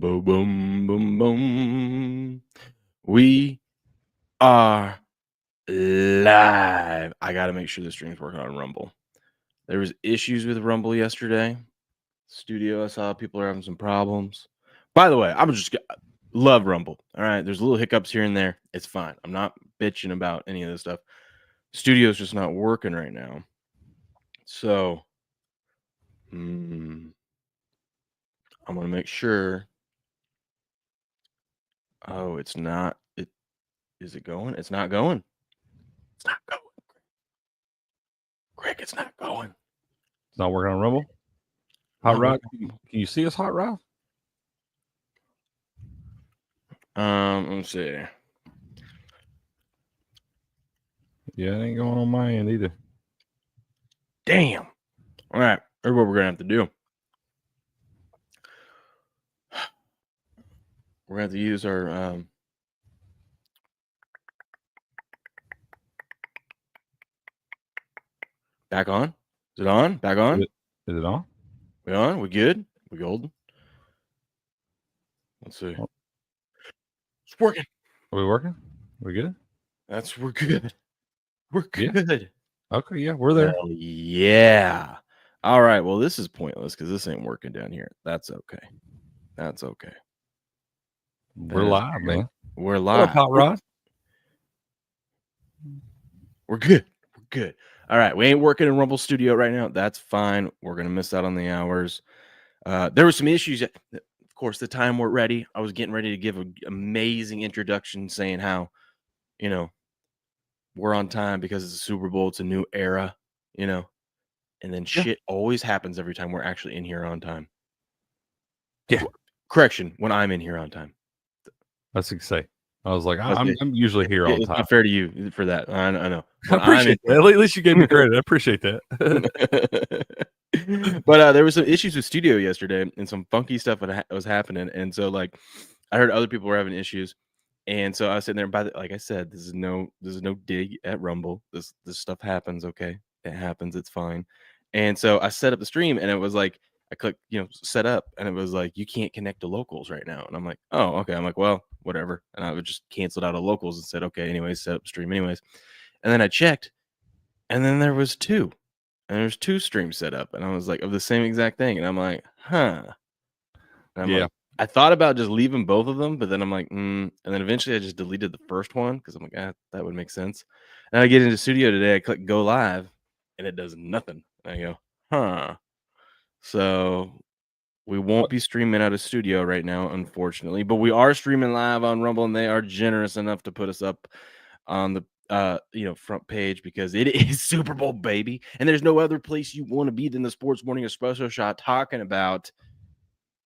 boom, boom, boom, boom. We are live. I got to make sure the stream's working on Rumble. There was issues with Rumble yesterday. Studio, I saw people are having some problems. By the way, I'm just love Rumble. All right, there's little hiccups here and there. It's fine. I'm not bitching about any of this stuff. Studio's just not working right now. So, I'm gonna make sure. Oh, it's not. Is it going? It's not going. It's not going. Greg, it's not going. It's not working on Rumble. Hot Rod, can you see us, Hot Rod? Let me see. Yeah, it ain't going on my end either. Damn. All right, here's what we're gonna have to do. We're gonna have to use our back on. Is it on? Back on? Is it on? We on? We good? We golden? Let's see. It's working. Are we working? We good? We're good. We're good. Yeah. Okay, yeah, we're there. Hell yeah. All right. Well, this is pointless because this ain't working down here. That's okay. That's okay. We're live, man. We're live. Hot Rod. We're good. We're good. All right. We ain't working in Rumble Studio right now. That's fine. We're gonna miss out on the hours. There were some issues. Of course, the time we're ready. I was getting ready to give an amazing introduction saying how, we're on time because it's a Super Bowl. It's a new era, and then shit always happens every time we're actually in here on time. Yeah. Correction, when I'm in here on time. That's what you say. I was like, I'm usually here on it's time. Not fair to you for that. I know. I appreciate that. At least you gave me credit. I appreciate that. But there was some issues with Studio yesterday and some funky stuff was happening. And so, I heard other people were having issues. And so I was sitting there, like I said, this is no dig at Rumble. This stuff happens, okay? It happens. It's fine. And so I set up the stream, and it was like, I clicked, set up, and it was like, you can't connect to locals right now. And I'm like, oh, okay. I'm like, well, whatever. And I would just canceled out of locals and said, okay, anyways, set up stream anyways. And then I checked, and then there was two. And there's two streams set up. And I was like, of the same exact thing. And I'm like, huh. And I'm like, I thought about just leaving both of them, but then I'm like, and then eventually I just deleted the first one because I'm like, that would make sense. And I get into Studio today, I click go live, and it does nothing. And I go, huh. So we won't be streaming out of Studio right now, unfortunately, but we are streaming live on Rumble, and they are generous enough to put us up on the front page because it is Super Bowl, baby. And there's no other place you want to be than the Sports Morning Espresso Shot talking about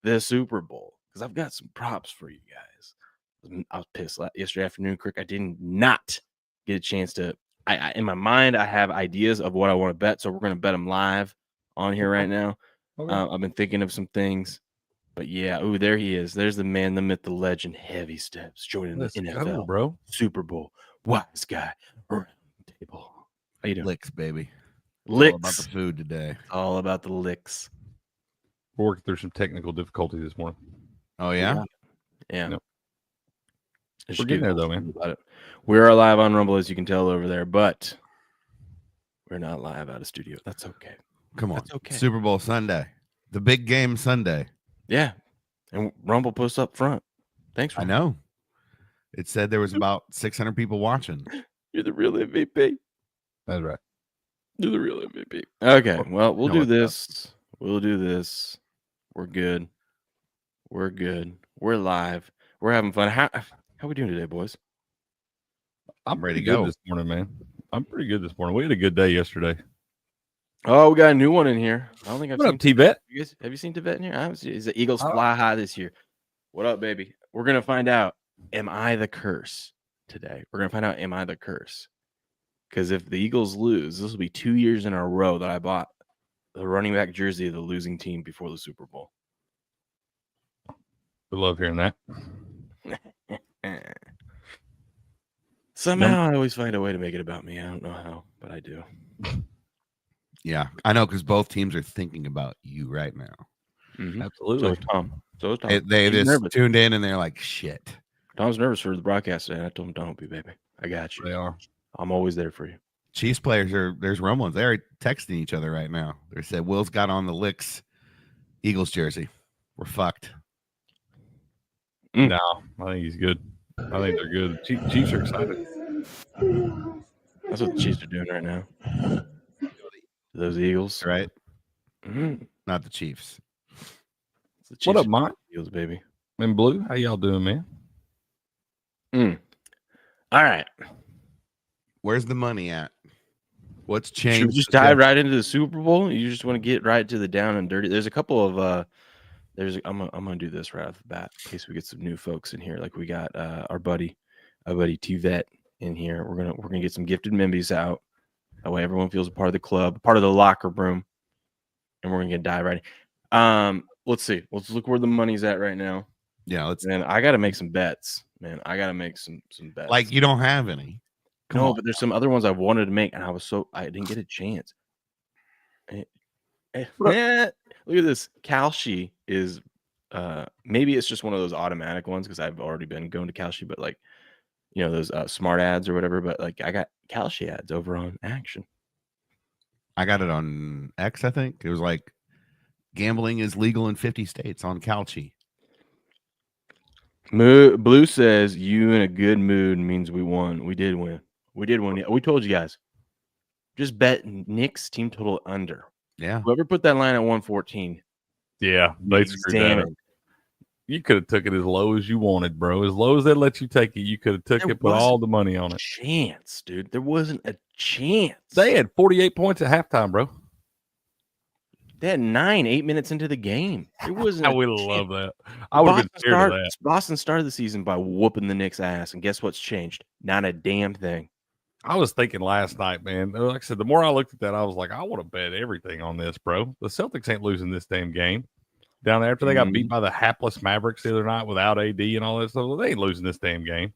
the Super Bowl. Because I've got some props for you guys. I was pissed yesterday afternoon, Crick. I did not get a chance to. I in my mind, I have ideas of what I want to bet, so we're going to bet them live on here right now. Okay. I've been thinking of some things, but yeah, there he is. There's the man, the myth, the legend, Heavy Steps, joining the NFL, bro. Super Bowl, wise guy, around the table. How you doing? LIX, baby. LIX. All about the food today. All about the LIX. We're working through some technical difficulties this morning. Oh, yeah? Yeah. Nope. We're getting there, though, man. We are live on Rumble, as you can tell over there, but we're not live out of Studio. That's okay. Come on. That's okay. Super Bowl Sunday. The big game Sunday. Yeah. And Rumble posts up front. Thanks, Rumble. I know. It said there was about 600 people watching. You're the real MVP. That's right. You're the real MVP. Okay. Well, we'll do this. We'll do this. We're good. We're good. We're live. We're having fun. How we doing today, boys? I'm ready to go this morning, man. I'm pretty good this morning. We had a good day yesterday. Oh, we got a new one in here. I don't think I've seen T-Bet. Have you seen T-Bet in here? Is the Eagles fly high this year? What up, baby? We're gonna find out. Am I the curse today? We're gonna find out. Am I the curse? Because if the Eagles lose, this will be 2 years in a row that I bought the running back jersey of the losing team before the Super Bowl. We love hearing that. Somehow I always find a way to make it about me. I don't know how, but I do. Yeah, I know, because both teams are thinking about you right now. Mm-hmm. Absolutely. So is Tom. They He's just nervous. tuned in and they're like, shit. Tom's nervous for the broadcast today. I told him, don't be, baby. I got you. They are. I'm always there for you. Chiefs players there's rumblings. They're texting each other right now. They said Will's got on the LIX Eagles jersey. We're fucked. No, I think he's good. I think they're good. Chiefs are excited. That's what the Chiefs are doing right now. Those Eagles. Right? Mm-hmm. Not the Chiefs. The Chiefs What up, Mike? Eagles, baby. And Blue, how y'all doing, man? All right. Where's the money at? What's changed? Should we just dive right into the Super Bowl? You just want to get right to the down and dirty. There's a couple of I'm gonna do this right off the bat in case we get some new folks in here. Like we got our buddy T-Vet in here. We're gonna get some gifted membies out. That way everyone feels a part of the club, part of the locker room. And we're gonna dive right in. Let's see. Let's look where the money's at right now. Yeah, Man, I gotta make some bets. Man, I gotta make some bets. Like you don't have any. Come on. But there's some other ones I wanted to make, and I didn't get a chance. Look at this. Kalshi is maybe it's just one of those automatic ones because I've already been going to Kalshi, but like those smart ads or whatever. But like I got Kalshi ads over on Action. I got it on X, I think. It was like gambling is legal in 50 states on Kalshi. Blue says you in a good mood means we won. We did win. We told you guys. Just bet Nick's team total under. Yeah. Whoever put that line at 114. Yeah, they screwed that up. You could have took it as low as you wanted, bro. As low as they let you take it, you could have took it, put all the money on it. Chance, dude. There wasn't a chance. They had 48 points at halftime, bro. They had 8 minutes into the game. It wasn't. I would love that. I would have been scared of that. Boston started the season by whooping the Knicks' ass, and guess what's changed? Not a damn thing. I was thinking last night, man. Like I said, the more I looked at that, I was like, I want to bet everything on this, bro. The Celtics ain't losing this damn game. Down there after they got beat by the hapless Mavericks the other night without AD and all that stuff, they ain't losing this damn game.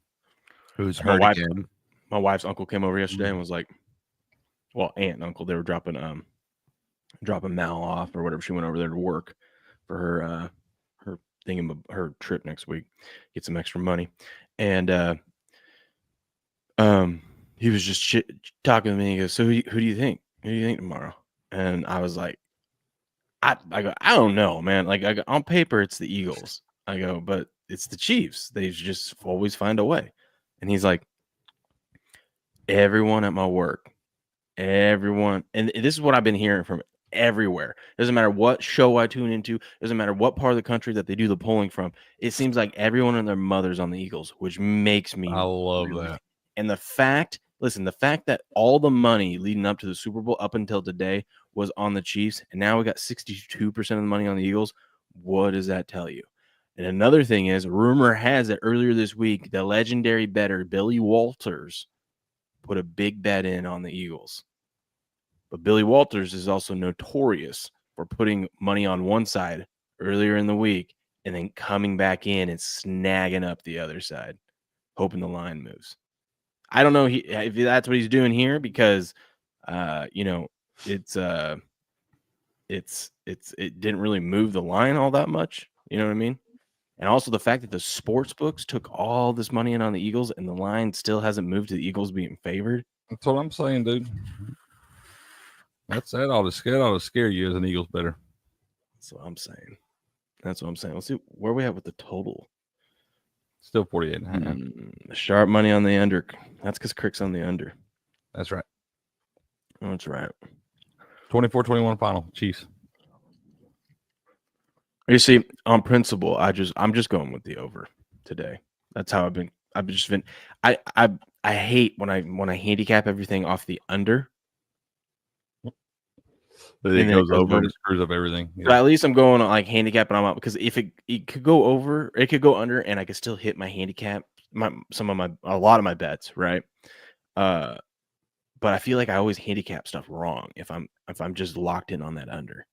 Who's hurt again? My wife's uncle came over yesterday and was like, well, aunt and uncle, they were dropping Mal off or whatever. She went over there to work for her trip next week, get some extra money. And he was just talking to me. He goes, so who do you think? Who do you think tomorrow? And I was like, I go, I don't know, man. Like I go, on paper, it's the Eagles. I go, but it's the Chiefs. They just always find a way. And he's like, everyone at my work, everyone, and this is what I've been hearing from everywhere. Doesn't matter what show I tune into, doesn't matter what part of the country that they do the polling from. It seems like everyone and their mother's on the Eagles, which makes me I love that. And the fact that all the money leading up to the Super Bowl up until today was on the Chiefs, and now we got 62% of the money on the Eagles. What does that tell you? And another thing is, rumor has that earlier this week, the legendary bettor Billy Walters put a big bet in on the Eagles. But Billy Walters is also notorious for putting money on one side earlier in the week and then coming back in and snagging up the other side, hoping the line moves. I don't know if that's what he's doing here because, it didn't really move the line all that much. You know what I mean? And also the fact that the sports books took all this money in on the Eagles and the line still hasn't moved to the Eagles being favored. That's what I'm saying, dude. That ought to scare you as an Eagles bettor. That's what I'm saying. Let's see where we at with the total. Still 48.5. Sharp money on the under. That's because Crick's on the under. That's right. That's right. 24-21 final. Chiefs. You see, on principle, I'm just going with the over today. That's how I've just been. I hate when I handicap everything off the under. It goes over and screws up everything. Yeah. But at least I'm going on like handicap and I'm out because if it could go over, it could go under, and I could still hit my handicap, a lot of my bets, right? But I feel like I always handicap stuff wrong if I'm just locked in on that under.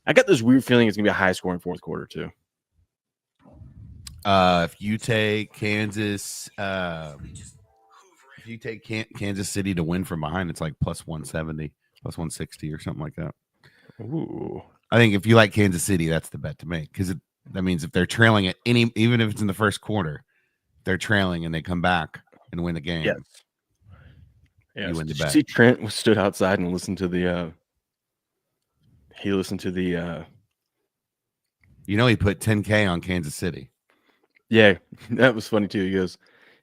I got this weird feeling it's gonna be a high scoring fourth quarter too. If you take Kansas, Kansas City to win from behind, it's like plus 170, plus 160, or something like that. Ooh, I think if you like Kansas City, that's the bet to make because that means if they're trailing at even if it's in the first quarter, they're trailing and they come back and win the game. Yes. You win the Did you bet. see Trent stood outside and listened to the? He listened to the. He put 10K on Kansas City. Yeah, that was funny too.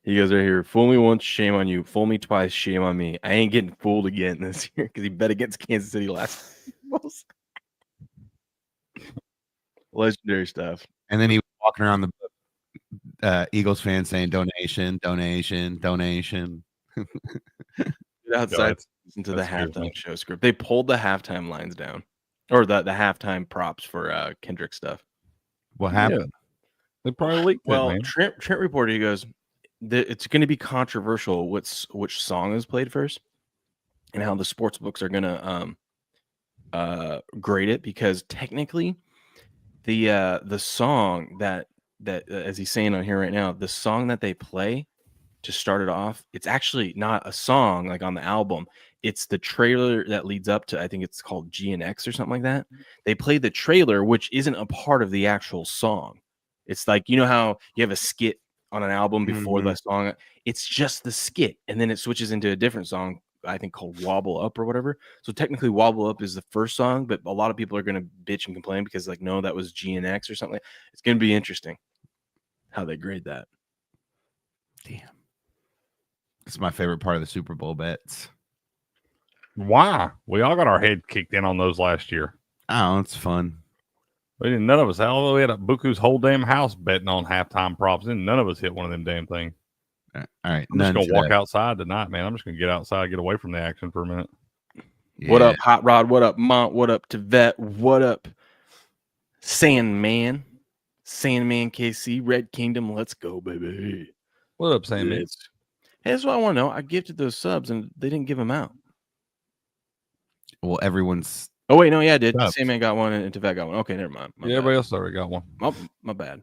He goes right here. Fool me once, shame on you. Fool me twice, shame on me. I ain't getting fooled again this year because he bet against Kansas City last. Legendary stuff. And then he was walking around the Eagles fans saying donation. Outside, listen to the halftime show script. They pulled the halftime lines down, or the halftime props for Kendrick stuff. What happened? Yeah. They probably leaked it, man. Trent reported. He goes, "It's going to be controversial which song is played first, and how the sports books are going to grade it because technically, the song that as he's saying on here right now, the song that they play to start it off, it's actually not a song like on the album. It's the trailer that leads up to, I think it's called GNX or something like that. They play the trailer, which isn't a part of the actual song. It's like, how you have a skit on an album before the song. It's just the skit, and then it switches into a different song, I think called Wobble Up or whatever. So technically Wobble Up is the first song, but a lot of people are going to bitch and complain because like, no, that was GNX or something. It's going to be interesting how they grade that. Damn. It's my favorite part of the Super Bowl bets. Why? We all got our head kicked in on those last year. Oh, it's fun. None of us. Hell, we had Buku's whole damn house betting on halftime props, and none of us hit one of them damn things. All right. I'm just going to walk outside tonight, man. I'm just going to get outside, get away from the action for a minute. Yeah. What up, Hot Rod? What up, Mont? What up, Tvet? What up, Sandman? Sandman KC, Red Kingdom. Let's go, baby. What up, Sandman? Hey, that's what I want to know. I gifted those subs, and they didn't give them out. Well, everyone's... Oh, wait, no, yeah, I did. Sandman got one, and Tvet got one. Okay, never mind. Everybody else already got one. My bad.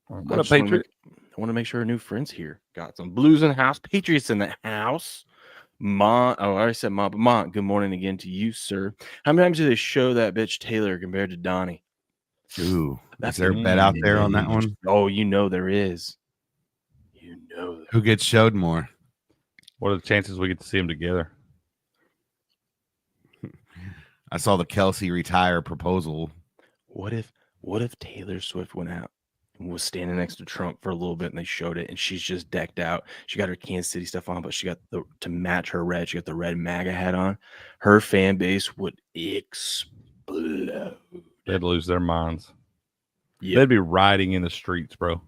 What up, Patriot? I want to make sure our new friends here got some Blues in the house. Patriots in the house. Mont. Oh, I already said Mont, but Mont, good morning again to you, sir. How many times do they show that bitch Taylor compared to Donnie? Ooh, is there a bet out there on that one? Oh, there is. Who gets showed more? What are the chances we get to see them together? I saw the Kelsey retire proposal. What if Taylor Swift went out and was standing next to Trump for a little bit and they showed it and she's just decked out. She got her Kansas City stuff on, but she got to match her red. She got the red MAGA hat on. Her fan base would explode. They'd lose their minds. Yep. They'd be riding in the streets, bro.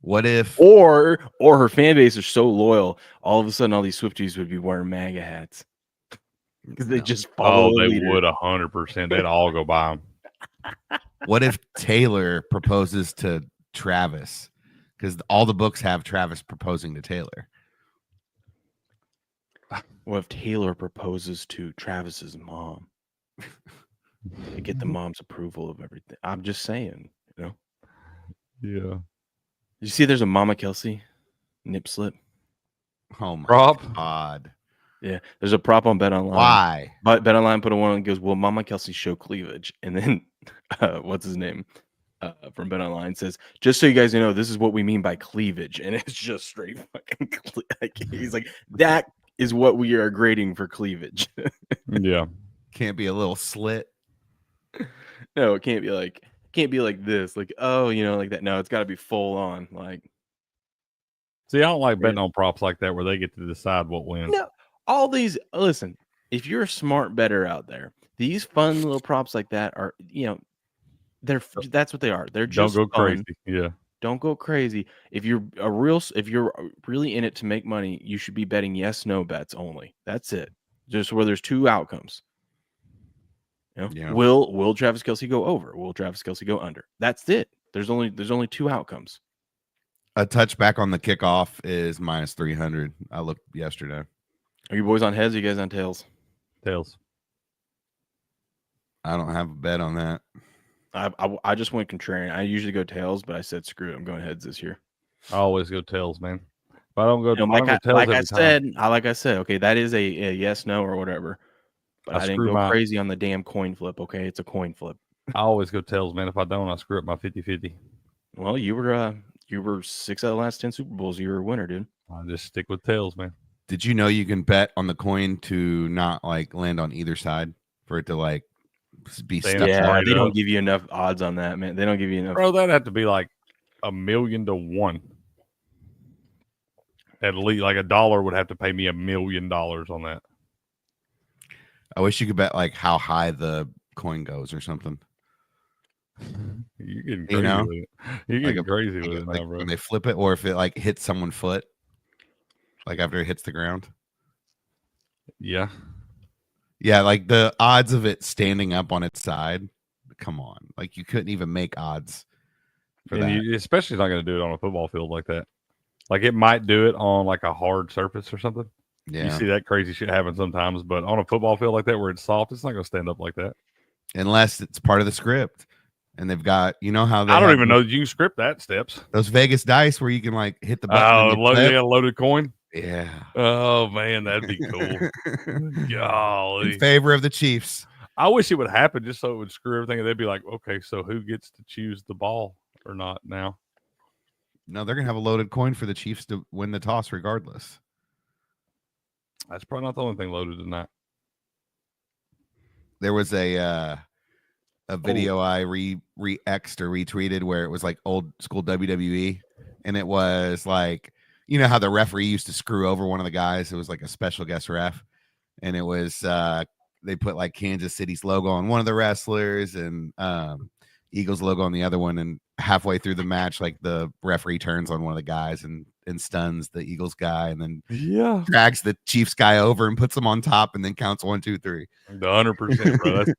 What if or her fan base is so loyal, all of a sudden all these Swifties would be wearing MAGA hats. Because they just follow the leader. Would 100%. They'd all go by them. What if Taylor proposes to Travis? Because all the books have Travis proposing to Taylor. What if Taylor proposes to Travis's mom? To get the mom's approval of everything. I'm just saying, Yeah. You see there's a Mama Kelsey nip slip? Oh my prop? God. Yeah, there's a prop on Bet Online. Why? But Bet Online put a one and goes, "Will Mama Kelsey show cleavage?" And then, what's his name from Bet Online says, "Just so you guys know, this is what we mean by cleavage," and it's just straight fucking. He's like, "That is what we are grading for cleavage." Yeah, can't be a little slit. No, it can't be like this, like like that. No, it's got to be full on. Like, see, I don't like betting on props like that where they get to decide what wins. No. All these, listen, if you're a smart bettor out there, these fun little props like that are, that's what they are. They're just don't go fun. crazy. Yeah. Don't go crazy. If you're really in it to make money, you should be betting yes, no bets only. That's it. Just where there's two outcomes. Yeah. Will Travis Kelce go over? Will Travis Kelce go under? That's it. There's only two outcomes. A touchback on the kickoff is minus 300. I looked yesterday. Are you boys on heads? Or you guys on tails? Tails. I don't have a bet on that. I just went contrarian. I usually go tails, but I said screw it. I'm going heads this year. I always go tails, man. If I don't go, like I said, okay, that is a yes, no, or whatever. But I didn't go crazy on the damn coin flip. Okay, it's a coin flip. I always go tails, man. If I don't, I screw up my 50-50. Well, you were 6 out of the last 10 Super Bowls. You were a winner, dude. I just stick with tails, man. Did you know you can bet on the coin to not like land on either side for it to like be stuck? Yeah, they don't give you enough odds on that, man. They don't give you enough. Bro, that'd have to be like 1,000,000 to 1. At least like $1 would have to pay me $1 million on that. I wish you could bet like how high the coin goes or something. You're getting crazy with it. You're getting crazy with it now, bro. When they flip it, or if it like hits someone's foot, like after it hits the ground. Yeah. Yeah, like the odds of it standing up on its side. Come on. Like you couldn't even make odds for that. You especially not going to do it on a football field like that. Like it might do it on like a hard surface or something. Yeah. You see that crazy shit happen sometimes, but on a football field like that where it's soft, it's not going to stand up like that. Unless it's part of the script. And they've got, you know how they I don't even know you can script that steps. Those Vegas dice where you can like hit the button. Loaded coin. Yeah. Oh man, that'd be cool. Golly. In favor of the Chiefs. I wish it would happen just so it would screw everything. And they'd be like, okay, so who gets to choose the ball or not now? No, they're gonna have a loaded coin for the Chiefs to win the toss regardless. That's probably not the only thing loaded tonight. There was a video I re-exed or retweeted where it was like old school WWE, and it was like, you know how the referee used to screw over one of the guys. It was like a special guest ref, and it was they put like Kansas City's logo on one of the wrestlers and Eagles logo on the other one, and halfway through the match, like the referee turns on one of the guys and stuns the Eagles guy, and then drags the Chiefs guy over and puts him on top, and then counts 1, 2, 3. The 100%, bro. That's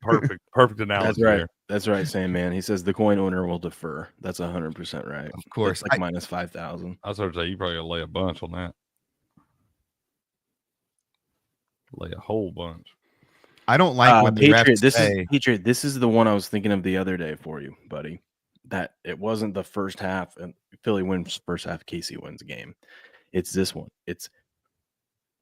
perfect analogy. That's right. There. That's right, Sam. Man, he says the coin owner will defer. That's 100% right. Of course, that's like minus 5,000. I was going to say you probably gotta lay a bunch on that. Lay a whole bunch. I don't like when the refs say, Patriot, this is the one I was thinking of the other day for you, buddy. That it wasn't the first half and Philly wins first half, KC wins a game. It's this one. It's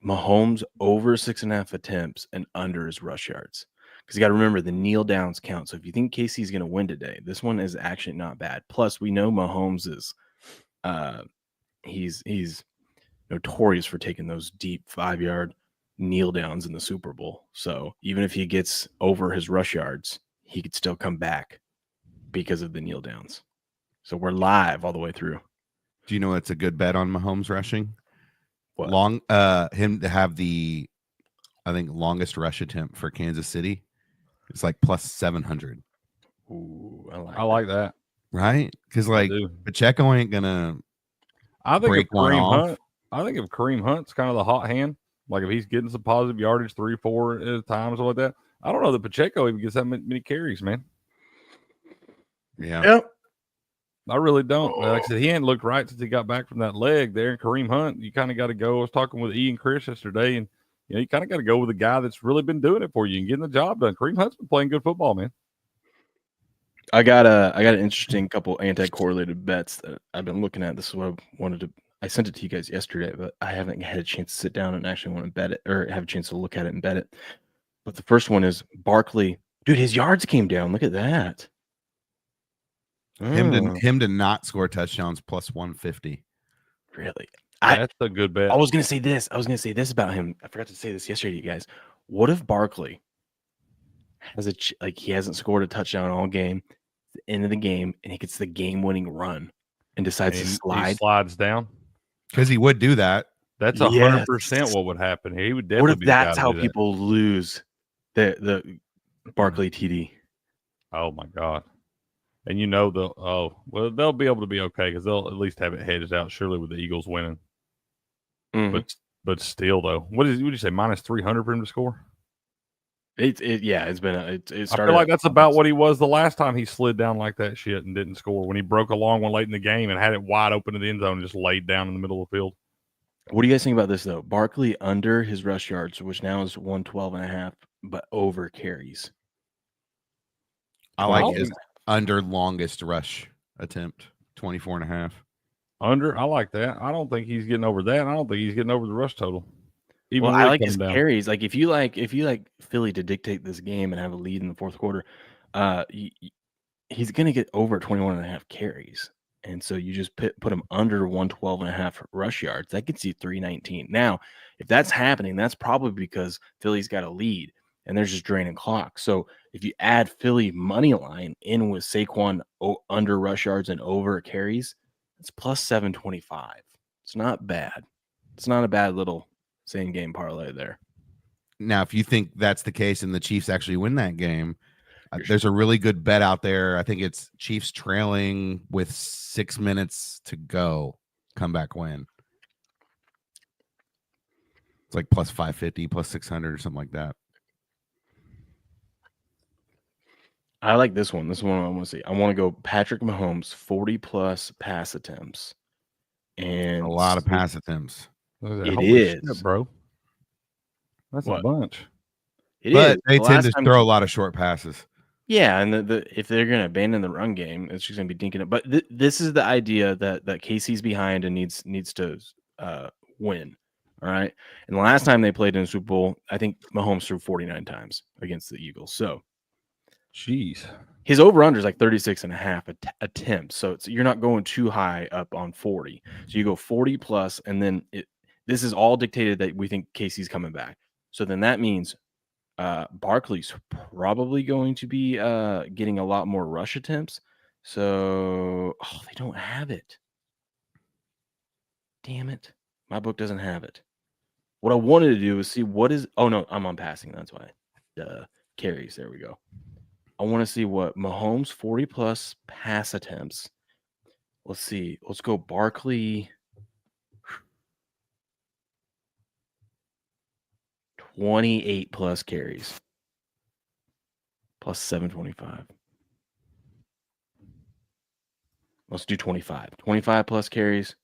Mahomes over 6.5 attempts and under his rush yards. Because you got to remember the kneel downs count. So if you think KC is going to win today, this one is actually not bad. Plus, we know Mahomes is he's notorious for taking those deep 5-yard kneel downs in the Super Bowl. So even if he gets over his rush yards, he could still come back because of the kneel downs. So we're live all the way through. Do you know it's a good bet on Mahomes rushing? What? Him to have the, I think, longest rush attempt for Kansas City. It's like plus 700. Ooh, I like that. Right? Because like Pacheco ain't gonna. I think if Kareem Hunt's kind of the hot hand, like if he's getting some positive yardage 3-4 at a time or something like that, I don't know that Pacheco even gets that many carries, man. Yeah. Yep. I really don't. Like I said, he ain't looked right since he got back from that leg there. And Kareem Hunt, you kind of got to go. I was talking with E and Chris yesterday, and you kind of got to go with a guy that's really been doing it for you and getting the job done. Kareem Hunt's been playing good football, man. I got an interesting couple anti-correlated bets that I've been looking at. This is what I wanted to. I sent it to you guys yesterday, but I haven't had a chance to sit down and actually want to bet it or have a chance to look at it and bet it. But the first one is Barkley. Dude, his yards came down. Look at that. Him to not score touchdowns plus 150. Really? That's a good bet. I was gonna say this about him. I forgot to say this yesterday to you guys. What if Barkley has he hasn't scored a touchdown all game, the end of the game, and he gets the game-winning run and decides to slide? He slides down because he would do that. That's 100% what would happen. He would definitely. What if that's how people lose the Barkley TD? Oh my God. And they'll be able to be okay because they'll at least have it hedged out, surely, with the Eagles winning. Mm-hmm. But still, though, what did you say? Minus 300 for him to score? It started. I feel like that's about what he was the last time he slid down like that shit and didn't score, when he broke a long one late in the game and had it wide open to the end zone and just laid down in the middle of the field. What do you guys think about this though? Barkley under his rush yards, which now is 112.5, but over carries. I like his under longest rush attempt, 24.5. Under, I like that. I don't think he's getting over that. I don't think he's getting over the rush total. Even I with like it his coming down. carries. Like if you like Philly to dictate this game and have a lead in the fourth quarter, he's going to get over 21.5 carries. And so you just put him under 112.5 rush yards. That gets you 319. Now, if that's happening, that's probably because Philly's got a lead and they're just draining clock. So if you add Philly money line in with Saquon under rush yards and over carries, it's plus 725. It's not bad. It's not a bad little same game parlay there. Now, if you think that's the case and the Chiefs actually win that game, there's a really good bet out there. I think it's Chiefs trailing with 6 minutes to go, comeback win. It's like plus 550, plus 600 or something like that. I like this one. This one I want to see. I want to go Patrick Mahomes 40+ pass attempts. And a lot of pass attempts. It is, shit, bro. That's a bunch. But they tend to throw a lot of short passes. Yeah, and if they're going to abandon the run game, it's just going to be dinking it. But this is the idea that KC's behind and needs to win. All right. And the last time they played in the Super Bowl, I think Mahomes threw 49 times against the Eagles. So, jeez, his over/under is like 36.5 attempts. So you're not going too high up on 40. So you go 40 plus, and then this is all dictated that we think KC's coming back. So then that means Barkley's probably going to be getting a lot more rush attempts. So, they don't have it. Damn it. My book doesn't have it. What I wanted to do was see what is. Oh, no, I'm on passing. That's why. Carries. There we go. I want to see what Mahomes 40+ pass attempts. Let's see. Let's go Barkley. 28+ carries. Plus 725. Let's do 25. 25+ carries.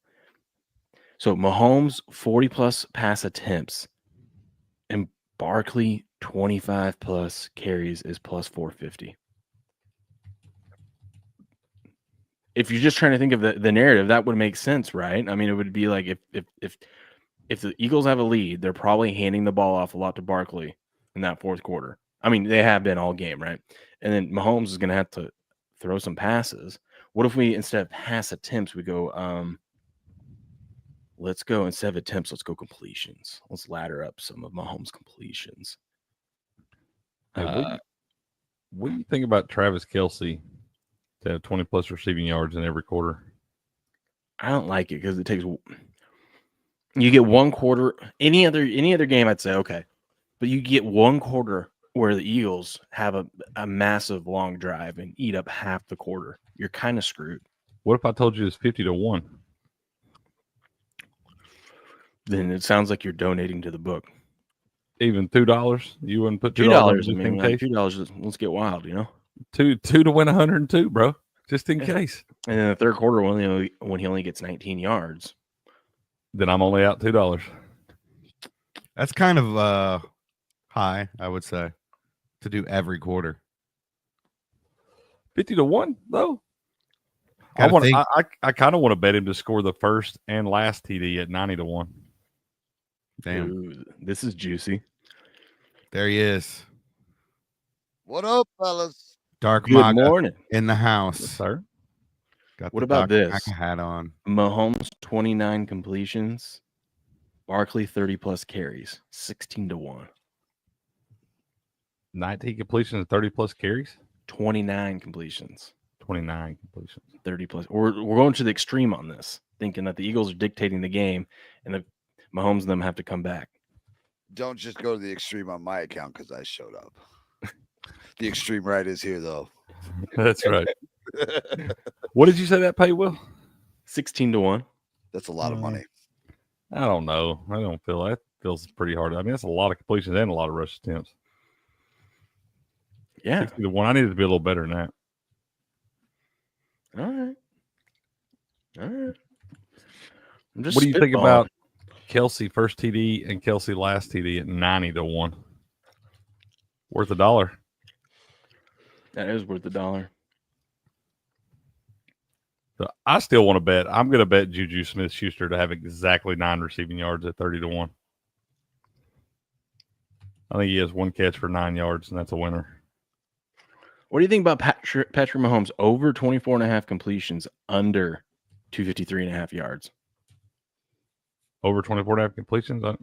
So Mahomes 40+ pass attempts. And Barkley 25+ carries is plus 450. If you're just trying to think of the narrative, that would make sense, right? I mean, it would be like if the Eagles have a lead, they're probably handing the ball off a lot to Barkley in that fourth quarter. I mean, they have been all game, right? And then Mahomes is going to have to throw some passes. What if we, instead of pass attempts, we go, let's go, instead of attempts, let's go completions. Let's ladder up some of Mahomes' completions. Hey, what do you think about Travis Kelce to have 20+ receiving yards in every quarter? I don't like it because it takes. You get one quarter. Any other game, I'd say okay, but you get one quarter where the Eagles have a massive long drive and eat up half the quarter. You're kind of screwed. What if I told you it's 50-1? Then it sounds like you're donating to the book. Even $2, you wouldn't put $2. I mean, like $2. Let's get wild, you know. Two to win 102, bro. Just in case. And in the third quarter, when he only gets 19 yards, then I'm only out $2. That's kind of high, I would say, to do every quarter. 50-1 though. I kind of want to bet him to score the first and last TD at 90-1. Damn, ooh, this is juicy. There he is. What up, fellas? Dark Good Maga morning in the house. Yes, sir. Got what the about Dr. this? Maga hat on. Mahomes 29 completions, Barkley 30+ carries, 16-1. 19 completions and 30+ carries. 29 completions. 29 completions. 30+. We're going to the extreme on this, thinking that the Eagles are dictating the game and the Mahomes and them have to come back. Don't just go to the extreme on my account because I showed up. The extreme right is here, though. That's right. What did you say that pay, Will? 16-1. That's a lot of money. I don't know. I don't feel that feels pretty hard. I mean, that's a lot of completions and a lot of rush attempts. Yeah. 60-1. I needed to be a little better than that. All right. What do you think about Kelce first TD and Kelce last TD at 90-1? Worth $1. That is worth $1. So I still want to bet. I'm going to bet Juju Smith-Schuster to have exactly 9 receiving yards at 30-1. I think he has one catch for 9 yards, and that's a winner. What do you think about Patrick Mahomes over 24.5 completions, under 253.5 yards? Over 24.5 completions? So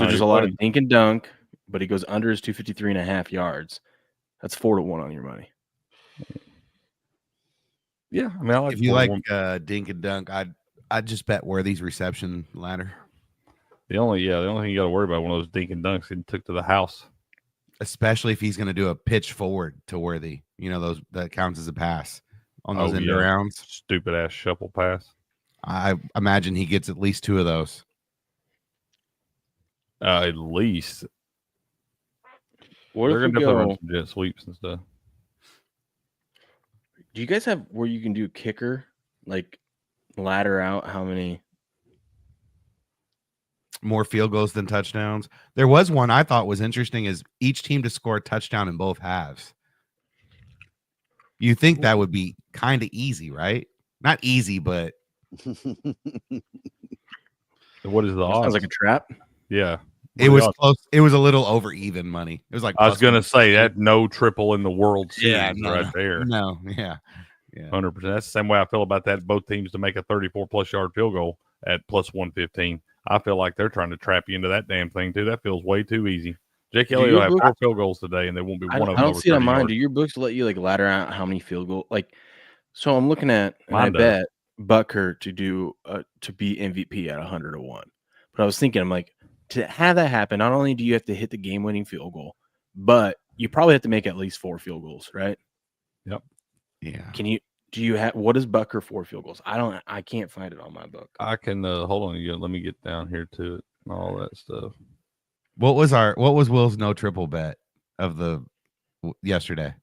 just a lot of dink and dunk, but he goes under his 253.5 yards. That's 4-1 on your money. Yeah, I mean, I like if you like dink and dunk, I'd just bet Worthy's reception ladder. The only thing you got to worry about one of those dink and dunks he took to the house. Especially if he's going to do a pitch forward to Worthy. You know, those that counts as a pass on those end rounds. Stupid ass shuffle pass. I imagine he gets at least 2 of those. At least. What They're if going to we definitely go, run some jet sweeps and stuff. do you guys have where you can do kicker, like ladder out how many? More field goals than touchdowns. There was one I thought was interesting is each team to score a touchdown in both halves. You think that would be kind of easy, right? Not easy, but What is the odds? Sounds like a trap. Yeah. it was close. It was a little over even money. It was like I was going to say that no triple in the World Series there. No, yeah. 100%. That's the same way I feel about that. Both teams to make a 34+ yard field goal at plus 115. I feel like they're trying to trap you into that damn thing too. That feels way too easy. Jake Elliott will have 4 field goals today, and there won't be one of them. I don't see it on mine. Do your books let you like ladder out how many field goals? Like, so I'm looking at, and I bet Butker to do to be MVP at 100-1. But I was thinking, I'm like, to have that happen, not only do you have to hit the game-winning field goal, but you probably have to make at least 4 field goals, right? Yep. Yeah. Do you have what is Butker 4 field goals? I can't find it on my book. I can hold on. Let me get down here to it and all that stuff. What was Will's no triple bet of the yesterday?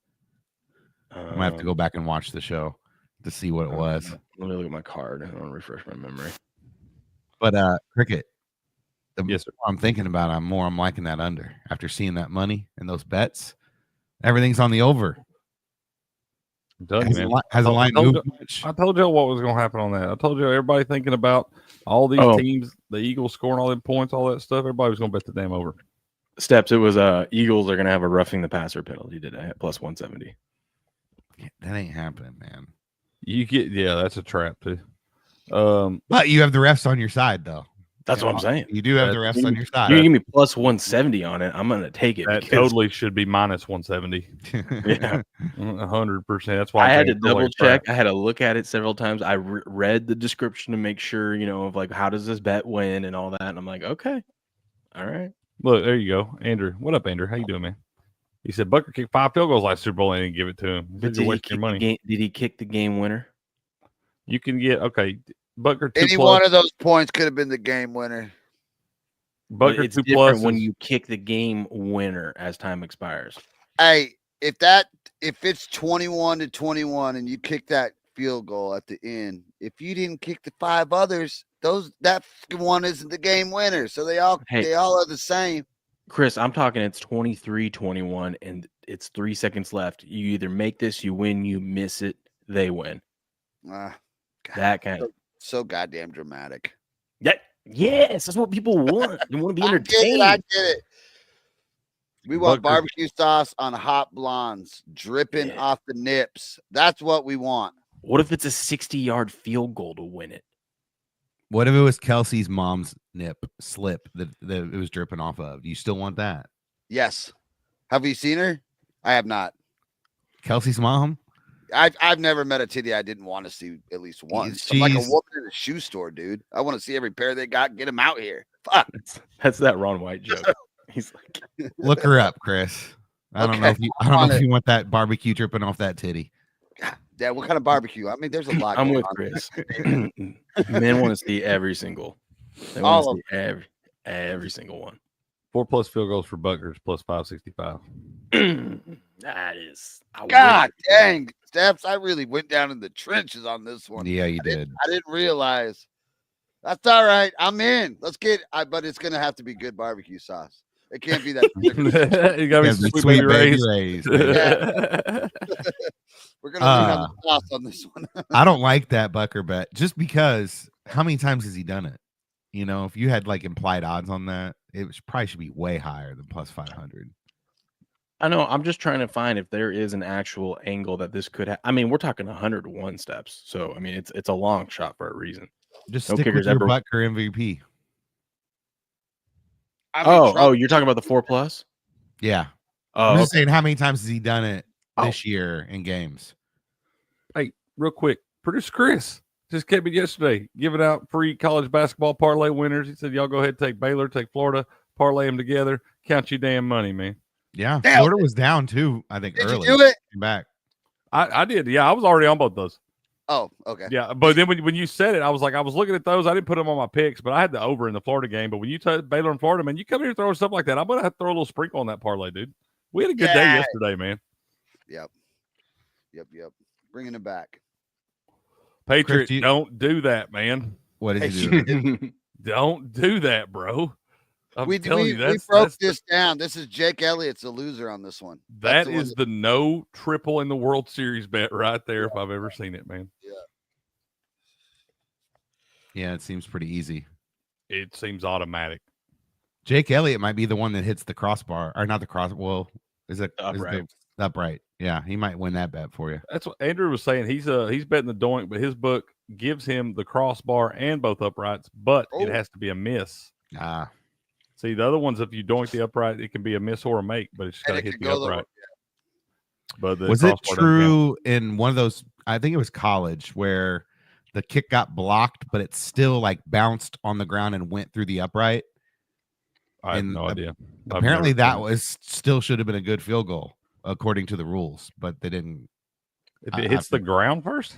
I might have to go back and watch the show to see what it was. Let me look at my card. I want to refresh my memory. But Cricket, yes, sir. I'm thinking about it, I'm liking that under after seeing that money and those bets. Everything's on the over. Has a line moved much? I told you what was going to happen on that. I told you everybody thinking about all these teams, the Eagles scoring all them points, all that stuff. Everybody was going to bet the damn over. Steps. It was Eagles are going to have a roughing the passer penalty today at plus 170. That ain't happening, man. That's a trap too. But you have the refs on your side, though. That's what I'm saying. You do have the refs on your side. You give me plus 170 on it, I'm going to take it. That totally should be minus 170. Yeah, 100%. That's why I had to double check. I had to look at it several times. I read the description to make sure, of like how does this bet win and all that. And I'm like, okay, all right. Look, there you go, Andrew. What up, Andrew? How you doing, man? He said Butker kicked 5 field goals last Super Bowl and didn't give it to him. Did he kick the game winner? You can get Butker 2+. Any one of those points could have been the game winner. Butker it's 2+ when you kick the game winner as time expires. Hey, if it's 21-21 and you kick that field goal at the end, if you didn't kick the 5 others, that one isn't the game winner. So they all are the same. Chris, I'm talking it's 23-21 and it's 3 seconds left. You either make this, you win, you miss it, they win. That kind of so goddamn dramatic. Yes, that's what people want. They want to be entertained. I get it. We want barbecue sauce on hot blondes dripping off the nips. That's what we want. What if it's a 60-yard field goal to win it? What if it was Kelsey's mom's slip that it was dripping off of? Do you still want that? Yes. Have you seen her? I have not. Kelsey's mom? I've never met a titty I didn't want to see at least once. I'm like a woman in a shoe store, dude. I want to see every pair they got. Get them out here. Fuck. That's that Ron White joke. He's like, look her up, Chris. I don't know if you want that barbecue dripping off that titty. Yeah, what kind of barbecue? I mean, there's a lot. I'm with Chris. Men want to see every single. They want to see every single one. 4+ field goals for Butker's plus 565. That is God dang, Steps. I really went down in the trenches on this one. Yeah, you did. I didn't realize. That's all right. I'm in. Let's get. But it's gonna have to be good barbecue sauce. It can't be that. You got to be sweet baby raised. We're gonna lean on the sauce on this one. I don't like that Butker bet just because. How many times has he done it? You know, if you had like implied odds on that, probably should be way higher than plus 500. I know. I'm just trying to find if there is an actual angle that this could have. I mean, we're talking 101 steps. So, I mean, it's a long shot for a reason. Just No stick with kickers your ever- Butker MVP. I mean, Oh, Trump- you're talking about the 4+? Yeah. Oh, I'm just saying, how many times has he done it Oh. this year in games? Hey, real quick, producer Chris just kept it yesterday, giving out free college basketball parlay winners. He said, y'all go ahead, take Baylor, take Florida, parlay them together, count your damn money, man. Yeah. Damn. Florida was down too, I think, Did early. you do it? Came back. I did. Yeah, I was already on both those. Oh, okay. Yeah, but then when you said it, I was looking at those. I didn't put them on my picks, but I had the over in the Florida game. But when you took Baylor and Florida, man, you come here throwing stuff like that, I'm going to have to throw a little sprinkle on that parlay, dude. We had a good day Yeah. yesterday, man. Yep. Bringing it back. Patriot, Chris, don't do that, man. What did Hey, you do? Don't do that, bro. We telling you, broke that's this down. This is Jake Elliott's a loser on this one. That That's the one is the no triple in the World Series bet right there, if I've ever seen it, man. Yeah, it seems pretty easy. It seems automatic. Jake Elliott might be the one that hits the crossbar, or not the cross. Well, is it Upright. Upright. Yeah, he might win that bet for you. That's what Andrew was saying. He's betting the doink, but his book gives him the crossbar and both uprights, but it Oh. has to be a miss. Ah, See, the other ones, if you doink the upright, it can be a miss or a make, but it's got to And it hit could the go upright. But the was it crossbar doesn't count. true in one of those? I think it was college where the kick got blocked, but it still like bounced on the ground and went through the upright. I have and no idea. I've Apparently, never that seen it. was still should have been a good field goal according to the rules, but they didn't. If it hits the ground first.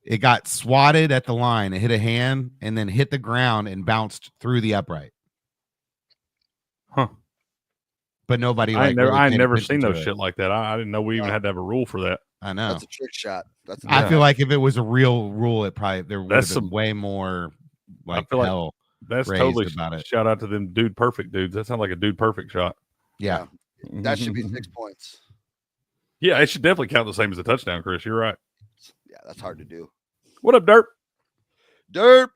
It got swatted at the line. It hit a hand and then hit the ground and bounced through the upright. Huh. But nobody. I Like, ain't really paid never attention seen to no it. shit like that. I didn't know we even had to have a rule for that. I know. That's a trick shot. That's a I Yeah. feel like if it was a real rule, it probably there would That's have been some- way more like feel like hell. That's raised totally about it. shout out to them dude perfect dudes. That sounds like a dude perfect shot. Yeah. That should be 6 points. Yeah, it should definitely count the same as a touchdown, Chris. You're right. Yeah, that's hard to do. What up, Derp? Derp.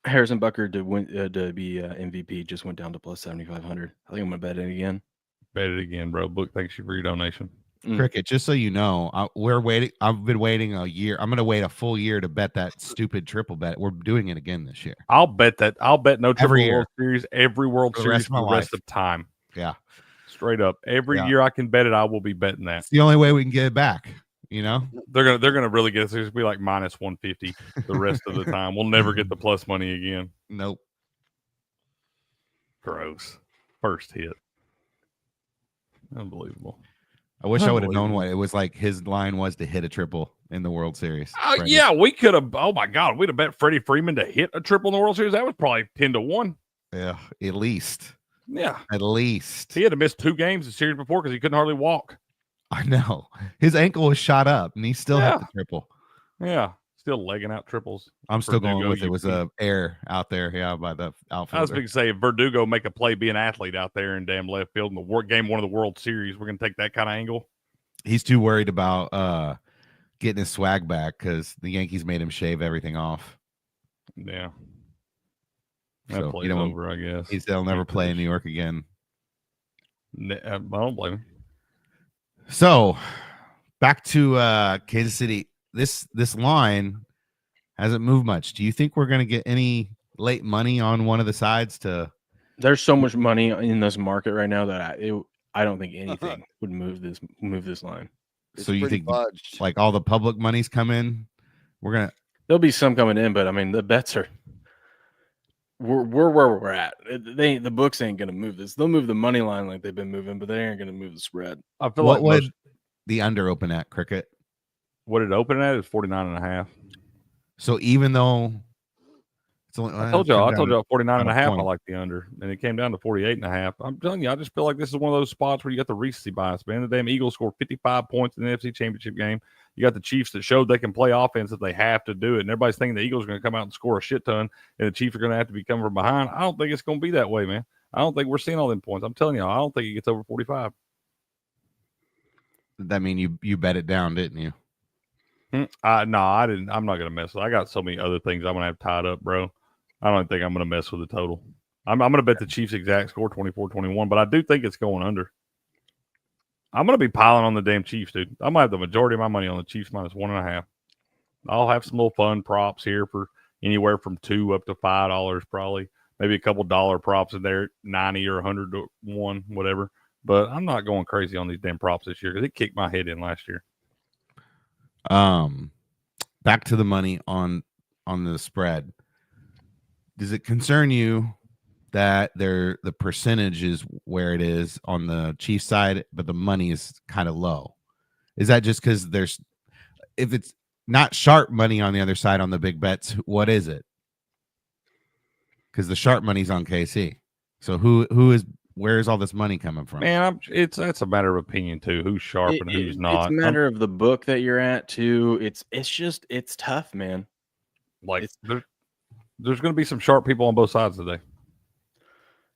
Harrison Butker to win to be MVP just went down to plus 7,500. I think I'm gonna bet it again. Bet it again, bro. Book, thanks you for your donation. Cricket, just so you know, we're waiting. I've been waiting a year. I'm going to wait a full year to bet that stupid triple bet. We're doing it again this year. I'll bet that. I'll bet no triple Every year. World Series every World For the Series rest of my for the rest life. of time. Yeah. Straight up. Every Yeah. year I can bet it, I will be betting that. It's the only way we can get it back. You know, They're gonna really get us. It's gonna be like minus 150 the rest of the time. We'll never get the plus money again. nope. Gross. First hit. Unbelievable. I wish I would have known what it was like. His line was to hit a triple in the World Series. Freddie. Yeah, we could have. Oh my God, we'd have bet Freddie Freeman to hit a triple in the World Series. That was probably 10-1. Yeah, at least. Yeah, At least. he had to miss 2 games the series before because he couldn't hardly walk. I know. His ankle was shot up and he still Yeah. had the triple. Yeah, still legging out triples. I'm still Verdugo, going with it you was a air out there, yeah, by the I was outfielder. going to say, if Verdugo make a play, be an athlete out there in damn left field in the game 1 of the World Series, we're going to take that kind of angle. He's too worried about getting his swag back because the Yankees made him shave everything off. Yeah, that So, play's you know, over, I guess. They'll never play in New York again. I don't blame him. So back to Kansas City. This line hasn't moved much. Do you think we're going to get any late money on one of the sides to? There's so much money in this market right now that I don't think anything would move this line. So you think fudged. like all the public money's come in? There'll be some coming in, but I mean the bets are we're where we're at. The books ain't gonna move this. They'll move the money line like they've been moving, but they aren't gonna move the spread. I feel What like would the under open at, Cricket? what it opened at is 49.5. So even though it's only, I told y'all 49 and a half. I point. like the under, and it came down to 48.5. I'm telling you, I just feel like this is one of those spots where you got the recency bias, man. The damn Eagles scored 55 points in the NFC Championship game. You got the Chiefs that showed they can play offense if they have to do it, and everybody's thinking the Eagles are going to come out and score a shit ton, and the Chiefs are going to have to be coming from behind. I don't think it's going to be that way, man. I don't think we're seeing all them points. I'm telling y'all, I don't think it gets over 45. That mean you bet it down, didn't you? No, I didn't. I'm not going to mess with it. I got so many other things I'm going to have tied up, bro. I don't think I'm going to mess with the total. I'm going to bet the Chiefs exact score 24-21, but I do think it's going under. I'm going to be piling on the damn Chiefs, dude. I'm going to have the majority of my money on the Chiefs minus 1.5. I'll have some little fun props here for anywhere from $2 up to $5 probably. Maybe a couple dollar props in there, 90 or 100 to 1, whatever. But I'm not going crazy on these damn props this year because it kicked my head in last year. Back to the money on the spread. Does it concern you that the percentage is where it is on the Chiefs side, but the money is kind of low? Is that just because if it's not sharp money on the other side on the big bets, what is it? Because the sharp money's on KC. So where is all this money coming from? Man, that's a matter of opinion too. Who's sharp and who's not. It's a matter of the book that you're at too. It's tough, man. Like there's going to be some sharp people on both sides today.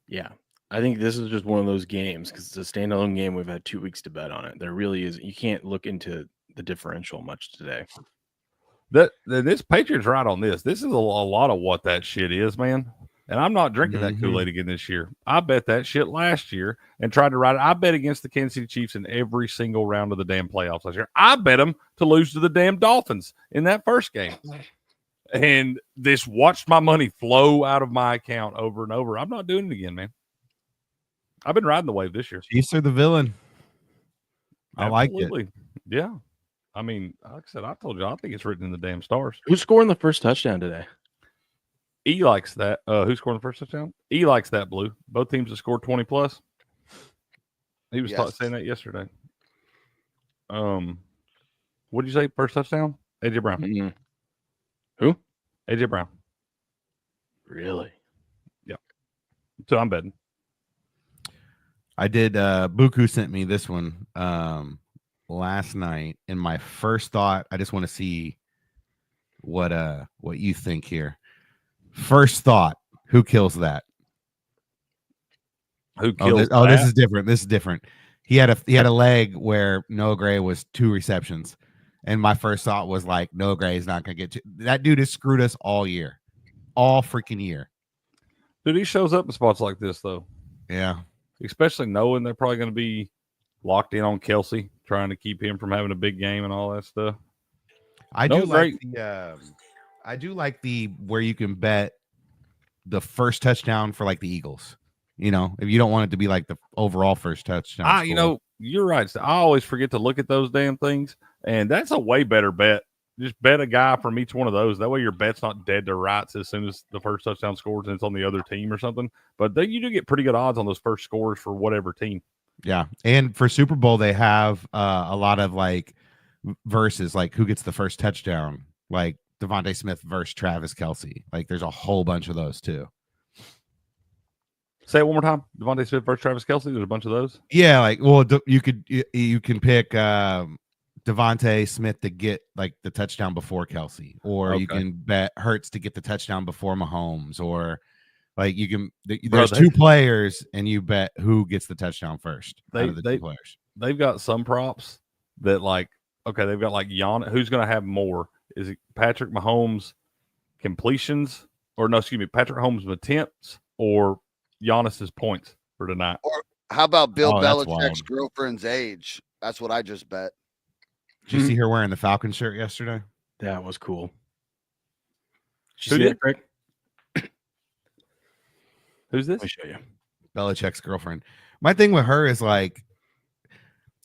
Yeah, I think this is just one of those games because it's a standalone game. We've had 2 weeks to bet on it. There really is. You can't look into the differential much today. This Patriots right on this. This is a lot of what that shit is, man. And I'm not drinking that Kool-Aid again this year. I bet that shit last year and tried to ride it. I bet against the Kansas City Chiefs in every single round of the damn playoffs last year. I bet them to lose to the damn Dolphins in that first game. And this watched my money flow out of my account over and over. I'm not doing it again, man. I've been riding the wave this year. Chiefs are the villain. I Absolutely. like it. Yeah. I mean, like I said, I told you, I think it's written in the damn stars. Who's scoring the first touchdown today? E likes that. Who's scoring the first touchdown? E likes that, Blue. Both teams have scored 20 plus. He was saying that yesterday. What did you say? First touchdown? AJ Brown. Mm-hmm. Who? AJ Brown. Really? Yeah. So I'm betting. I did. Buku sent me this one last night, and my first thought, I just want to see what you think here. First thought, who kills that? Who kills that? This is different. This is different. He had a leg where Noah Gray was 2 receptions, and my first thought was like, Noah Gray is not going to get that dude has screwed us all year, all freaking year. Dude, he shows up in spots like this though. Yeah, especially knowing they're probably going to be locked in on Kelsey, trying to keep him from having a big game and all that stuff. I do like the where you can bet the first touchdown for like the Eagles. You know, if you don't want it to be like the overall first touchdown. You know, you're right. I always forget to look at those damn things, and that's a way better bet. Just bet a guy from each one of those. That way your bet's not dead to rights as soon as the first touchdown scores and it's on the other team or something. But then you do get pretty good odds on those first scores for whatever team. Yeah, and for Super Bowl they have a lot of like verses, like who gets the first touchdown, like Devontae Smith versus Travis Kelce. Like there's a whole bunch of those too. Say it one more time. Devontae Smith versus Travis Kelce. There's a bunch of those. Yeah, like you can pick Devontae Smith to get like the touchdown before Kelce, or you can bet Hurts to get the touchdown before Mahomes, or like you can. There's 2 players, and you bet who gets the touchdown first out of the 2 players. They've got some props that like they've got like who's going to have more? Is it Patrick Mahomes completions, or no? Excuse me, Patrick Mahomes attempts, or Giannis's points for tonight? Or how about Bill Belichick's girlfriend's age? That's what I just bet. Did you see her wearing the Falcon shirt yesterday? That was cool. Did you see that, Craig? Who's this? Let me show you. Belichick's girlfriend. My thing with her is like,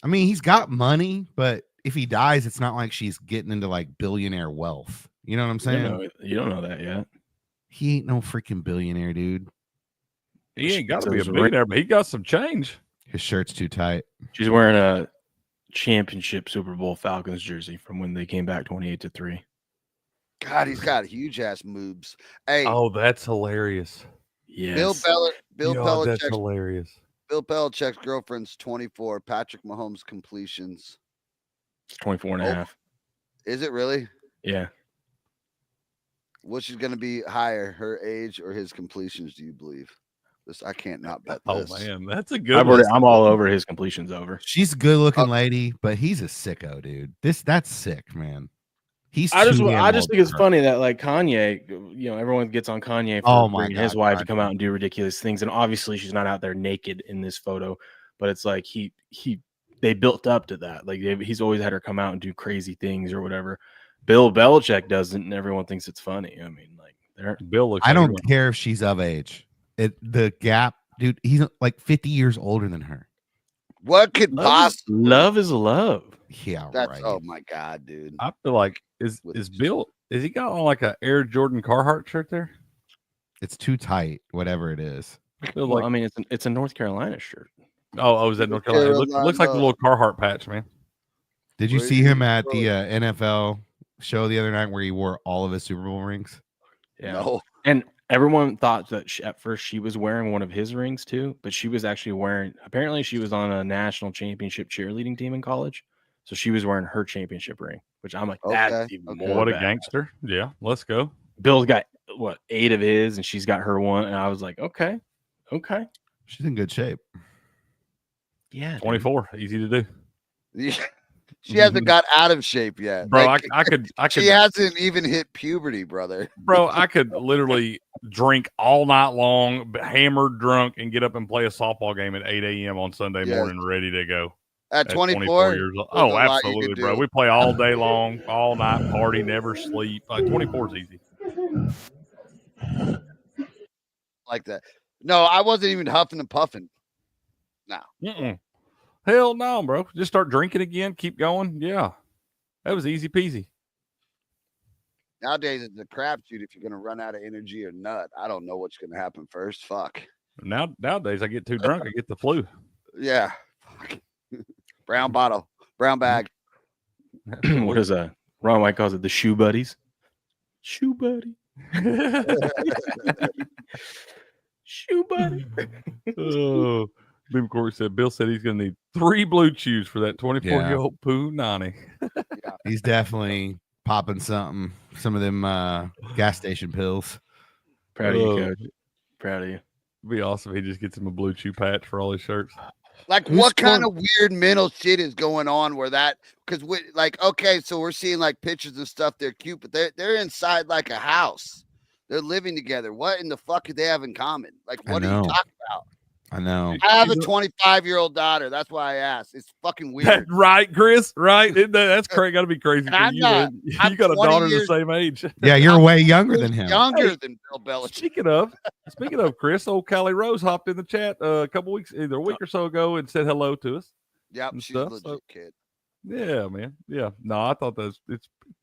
I mean, he's got money, but if he dies, it's not like she's getting into like billionaire wealth. You know what I'm saying? You don't know that yet. He ain't no freaking billionaire, dude. He ain't got to be a billionaire, but he got some change. His shirt's too tight. She's wearing a championship Super Bowl Falcons jersey from when they came back 28-3. God, he's got huge ass moves. Hey, oh, that's hilarious. Yes. Bill Belichick's, that's hilarious. Bill Belichick's girlfriend's 24. Patrick Mahomes completions. It's 24.5. Is it really? Yeah. Which is going to be higher, her age or his completions? Do you believe? I can't not bet this. Oh man, that's a good one. I'm all over his completions over. She's a good looking lady, but he's a sicko, dude. That's sick, man. He's I just too damn think old it's for her. funny that like Kanye, everyone gets on Kanye for Oh my bringing his God, wife to Kanye. come out and do ridiculous things, and obviously she's not out there naked in this photo, but it's like they built up to that. Like he's always had her come out and do crazy things or whatever. Bill Belichick doesn't, and everyone thinks it's funny. I mean, like Bill looks. I like don't care if she's of age. The gap, dude. He's like 50 years older than her. What could possibly love is love. Yeah, That's right. oh my God, dude. I feel like is Bill? Is he got on like a Air Jordan Carhartt shirt there? It's too tight, whatever it is. I feel Well, like I mean, it's a North Carolina shirt. oh, is that North Carolina? It looks like the little Carhartt patch, man. Did you Where see you him at from? the NFL show the other night where he wore all of his Super Bowl rings? Yeah. No. And everyone thought that at first she was wearing one of his rings too, but she was actually apparently she was on a national championship cheerleading team in college. So she was wearing her championship ring, which I'm like, that's even more What a bad. gangster. Yeah, let's go. Bill's got 8 of his and she's got her one. And I was like, okay. She's in good shape. Yeah. 24, easy to do. Yeah. She hasn't got out of shape yet. Bro, Like, I could she hasn't even hit puberty, brother. bro, I could literally drink all night long, hammered drunk, and get up and play a softball game at 8 a.m. on Sunday Yes. morning, ready to go. At 24 years old. there's a Oh, lot you absolutely, can bro. do. We play all day long, all night, party, never sleep. Like 24 is easy. Like that. No, I wasn't even huffing and puffing. No. Mm-mm. Hell no, bro. Just start drinking again. Keep going. Yeah. That was easy peasy. Nowadays it's a crapshoot if you're gonna run out of energy or not. I don't know what's gonna happen first. Fuck. Nowadays, I get too drunk, I get the flu. Yeah. Fuck. Brown bottle, brown bag. What is that? Ron White calls it the shoe buddies. Shoe buddy. Shoe buddy. Oh, Beam Corey said Bill said he's going to need 3 blue chews for that 24-year-old Pooh Nani. He's definitely popping some of them gas station pills. Proud of you, Coach. Proud of you. It'd be awesome if he just gets him a blue chew patch for all his shirts. Like, what kind of weird mental shit is going on where that? Because we like, okay, so we're seeing like pictures and stuff. They're cute, but they're inside like a house. They're living together. What in the fuck do they have in common? Like, what are you talking about? I know. I have a 25-year-old daughter. That's why I asked. It's fucking weird. Right, Chris? Right? That's crazy. Got to be crazy. For I'm you, not. man. I'm You got a 20 daughter years- the same age. Yeah, you're way younger than him. Younger than Bill Belichick. Speaking of Chris, old Callie Rose hopped in the chat a couple weeks, either a week or so ago, and said hello to us. Yep, and she's a stuff, legit so- kid. Yeah, man. Yeah. No, I thought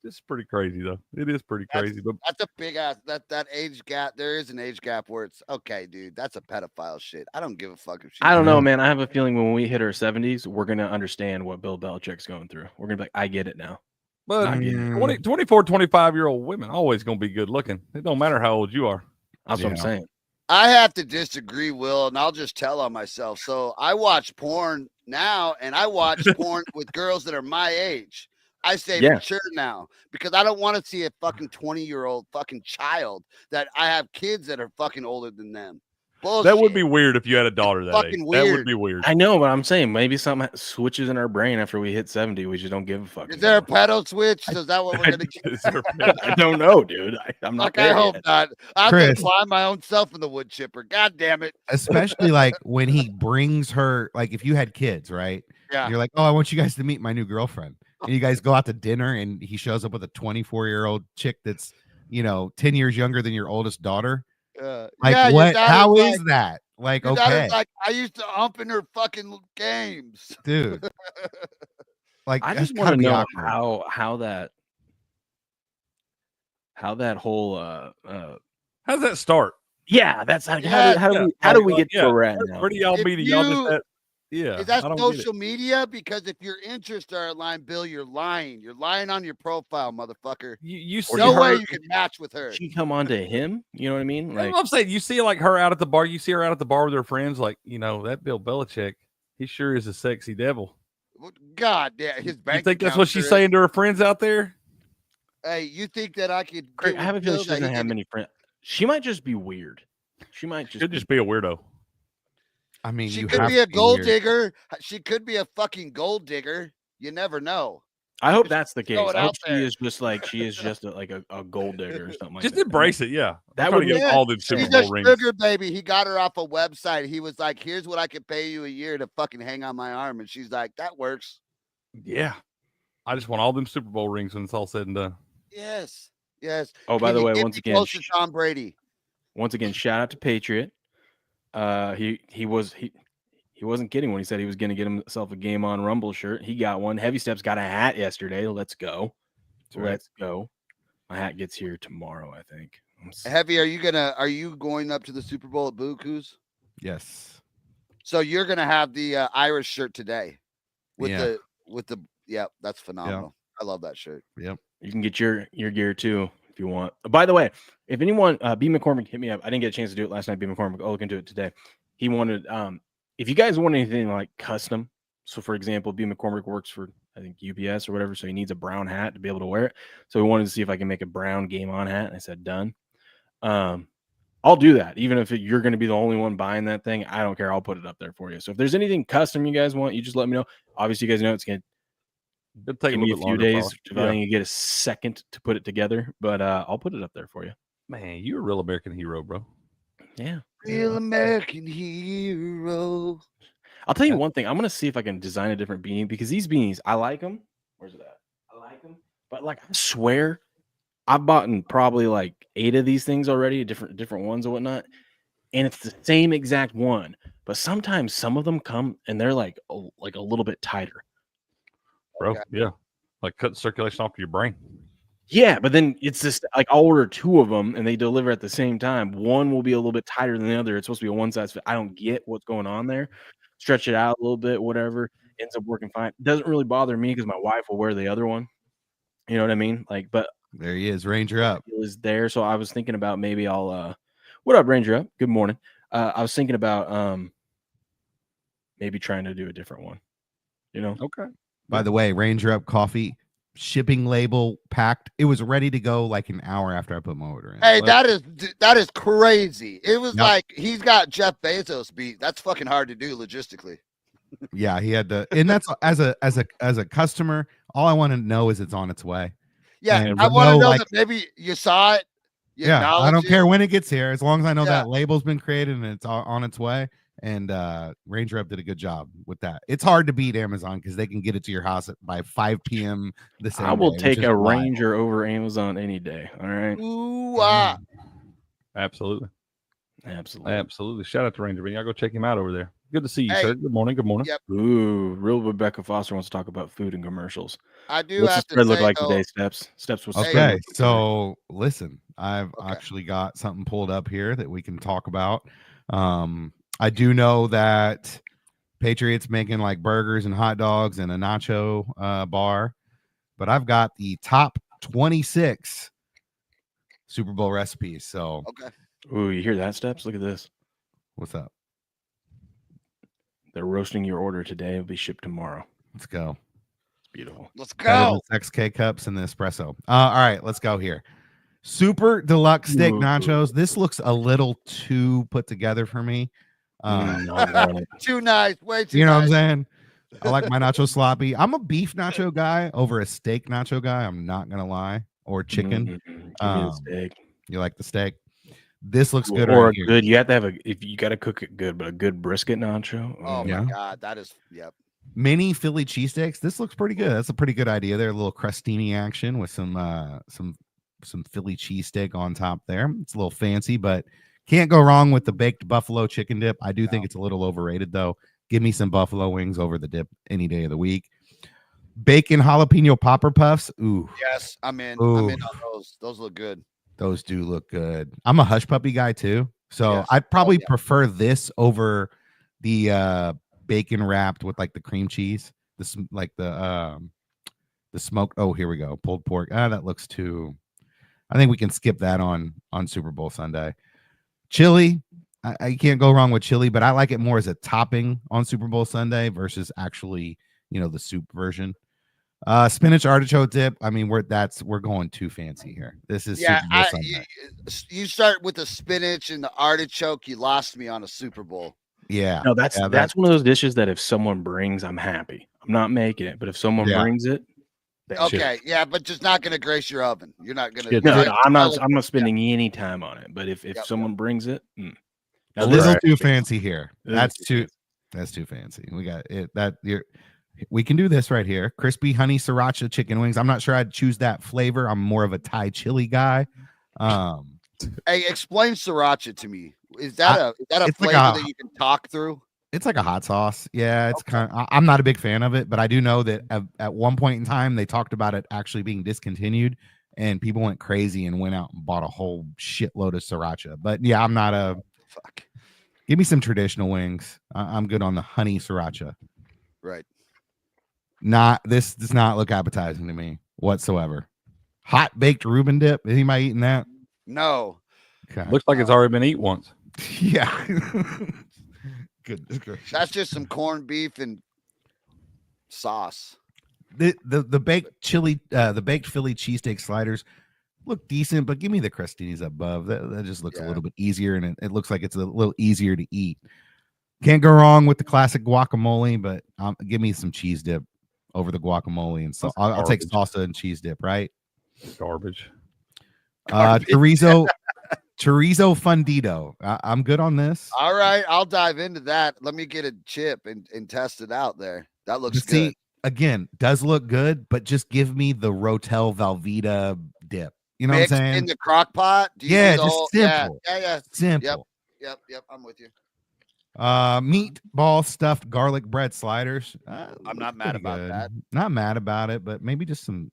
it's pretty crazy though. It is pretty crazy. But That's a big ass that age gap. There is an age gap where it's okay, dude. That's a pedophile shit. I don't give a fuck if she. I don't know, man. I have a feeling when we hit our 70s, we're gonna understand what Bill Belichick's going through. We're gonna be like, I get it now. But I get it. 24, 25-year-old women always going to be good looking. It don't matter how old you are. That's what I'm saying. I have to disagree, Will, and I'll just tell on myself. So I watch porn now, and I watch porn with girls that are my age. I say mature now because I don't want to see a fucking 20-year-old fucking child that I have kids that are fucking older than them. Bullshit. That would be weird if you had a daughter that age. Fucking That would weird. be weird. I know, but I'm saying maybe something switches in our brain after we hit 70. We just don't give a fuck. Is there a pedo switch? Is that what we're gonna get? I don't know, dude. I'm not. Like, I hope not. I'm gonna Chris. fly my own self in the wood chipper. God damn it. Especially like when he brings her, like if you had kids, right? Yeah. You're like, oh, I want you guys to meet my new girlfriend. And you guys go out to dinner and he shows up with a 24-year-old chick that's, 10 years younger than your oldest daughter. Like, yeah, what? How is that? Like, your daughter's okay, like, I used to ump in her fucking games. dude. Like, I that's just want gotta to be know awkward. how that whole How's that start? yeah, that's how do we get to where we're at now? Where do y'all If meet? Y'all you- just at, yeah. Is that I don't get it. social media? Because if your interests are aligned, Bill, you're lying. You're lying on your profile, motherfucker. You see No her, way you can match with her. She come on to him. You know what I mean? You know Like, what I'm saying, you see like her out at the bar. You see her out at the bar with her friends. Like, that Bill Belichick, he sure is a sexy devil. God damn, his bank. You think that's account what she's sure saying to her friends out there? is. Hey, you think that I could? Craig, get I have a with feeling Bill she that doesn't he have could- many friends. She might just be weird. She might just Could just be a weirdo. I mean, She you could have be a to gold weird. digger. She could be a fucking gold digger. You never know. I hope that's the case. Throw it I hope out she there. is just a gold digger or something like Just that. embrace it. Yeah. That I'm would trying to be- get all the She's Super a Bowl rings. sugar baby. He got her off a website. He was like, "Here's what I could pay you a year to fucking hang on my arm," and she's like, "That works." Yeah. I just want all them Super Bowl rings when it's all said and done. Yes, yes. Oh, by Can the you way, get once me again, close to Tom Brady. shout out to Patriot. He wasn't kidding when he said he was going to get himself a Game On Rumble shirt. He got one. Heavy Steps got a hat yesterday. Let's go. Let's go. My hat gets here tomorrow, I think. Heavy, are you going up to the Super Bowl at Buku's? Yes. So you're gonna have the Irish shirt today with Yeah. that's phenomenal. I love that shirt. Yep. You can get your gear too if you want. By the way, if anyone, B McCormick hit me up. I didn't get a chance to do it last night. B McCormick, I'll look into it today. He wanted, if you guys want anything like custom. So for example, B McCormick works for I think UPS or whatever, so he needs a brown hat to be able to wear it. So we wanted to see if I can make a brown Game On hat. And I said done. I'll do that. Even if you're going to be the only one buying that thing, I don't care. I'll put it up there for you. So if there's anything custom you guys want, you just let me know. Obviously, you guys know it's going to take give me a few days to get a second to put it together, but I'll put it up there for you. Man, you're a real American hero, bro. Yeah. Real American hero. I'll tell you one thing. I'm going to see if I can design a different beanie because these beanies, I like them. Where's it at? I like them. But like, I swear, I've bought probably like 8 of these things already, different ones or whatnot. And it's the same exact one. But sometimes some of them come and they're like a little bit tighter. Bro, yeah. Like cut circulation off to your brain. Yeah, but then it's just like I'll order 2 of them and they deliver at the same time. One will be a little bit tighter than the other. It's supposed to be a one size fit. I don't get what's going on there. Stretch it out a little bit, whatever. Ends up working fine. It doesn't really bother me because my wife will wear the other one. You know what I mean? Like, but there he is, Ranger Up. Is there. So I was thinking about maybe I'll what up, Ranger Up? Good morning. I was thinking about maybe trying to do a different one. You know? Okay. By the way, Ranger Up coffee shipping label packed. It was ready to go like an hour after I put my order in. Hey, that is crazy. It was like he's got Jeff Bezos beat. That's fucking hard to do logistically. Yeah, he had to, and that's as a customer, all I want to know is it's on its way. Yeah, and I want to know that maybe you saw it. Yeah, I don't care when it gets here, as long as I know that label's been created and it's on its way. And Ranger Up did a good job with that. It's hard to beat Amazon because they can get it to your house by 5 p.m. the same I will day, take a Ranger over Amazon any day. All right. Ooh, Absolutely. Absolutely. Shout out to Ranger Bean. I'll go check him out over there. Good to see you, Hey. sir. Good morning. Good morning. Yep. Ooh, real Rebecca Foster wants to talk about food and commercials. I do What's have the spread to look say, like though, today, Steps was Okay, so listen, I've actually got something pulled up here that we can talk about. I do know that Patriots making like burgers and hot dogs and a nacho bar, but I've got the top 26 Super Bowl recipes. So, ooh, you hear that, Steps? Look at this. What's up? They're roasting your order today. It'll be shipped tomorrow. Let's go. It's beautiful. Let's go. XK cups and the espresso. All right, let's go here. Super deluxe steak nachos. This looks a little too put together for me. Too nice. Way too You know nice. what I'm saying? I like my nacho sloppy. I'm a beef nacho guy over a steak nacho guy. I'm not gonna lie. Or chicken. Give me the steak. You like the steak? This looks good. Or right a here. good. You have to have if you got to cook it good, but a good brisket nacho. Oh my god, that is Mini Philly cheesesteaks. This looks pretty good. That's a pretty good idea there. A little crostini action with some Philly cheesesteak on top there. It's a little fancy, but can't go wrong with the baked buffalo chicken dip. I do think it's a little overrated though. Give me some buffalo wings over the dip any day of the week. Bacon jalapeno popper puffs. Ooh. Yes, I'm in. Ooh. I'm in on those. Those look good. Those do look good. I'm a hush puppy guy too. So I'd probably prefer this over the bacon wrapped with like the cream cheese. This like the smoked. Oh, here we go. Pulled pork. That looks too. I think we can skip that on Super Bowl Sunday. Chili. I can't go wrong with chili, but I like it more as a topping on Super Bowl Sunday versus actually, the soup version. Spinach artichoke dip. I mean, we're going too fancy here. This is Super Bowl Sunday. You start with the spinach and the artichoke. You lost me on a Super Bowl. Yeah. No, that's one of those dishes that if someone brings, I'm happy. I'm not making it, but if someone brings it, Okay, yeah, but just not going to grace your oven. You're not going to. Shit, No, I'm not spending any time on it. But if someone brings it, a little too fancy here. That's too fancy. We got it. We can do this right here. Crispy honey sriracha chicken wings. I'm not sure I'd choose that flavor. I'm more of a Thai chili guy. Hey, explain sracha to me. Is that a flavor that you can talk through? It's like a hot sauce. Yeah, it's kind of. I'm not a big fan of it, but I do know that at one point in time they talked about it actually being discontinued, and people went crazy and went out and bought a whole shitload of sriracha. But yeah, I'm not a. Fuck. Give me some traditional wings. I'm good on the honey sriracha. Right. This does not look appetizing to me whatsoever. Hot baked Reuben dip. Anybody eating that? No. Okay. Looks like it's already been eaten once. Yeah. Goodness gracious. That's just some corned beef and sauce. The baked chili, the baked Philly cheesesteak sliders look decent, but give me the crostinis above. That just looks a little bit easier, and it looks like it's a little easier to eat. Can't go wrong with the classic guacamole, but give me some cheese dip over the guacamole, and so I'll take salsa and cheese dip. Right? Garbage. Chorizo fundido. I'm good on this. All right, I'll dive into that. Let me get a chip and test it out there. That looks good. Again, does look good, but just give me the Rotel Velveeta dip. You know Mixed what I'm saying? In the crock pot? Yeah, just simple. Yeah. Simple. Yep. I'm with you. Meatball stuffed garlic bread sliders. I'm not mad about that. Not mad about it, but maybe just some.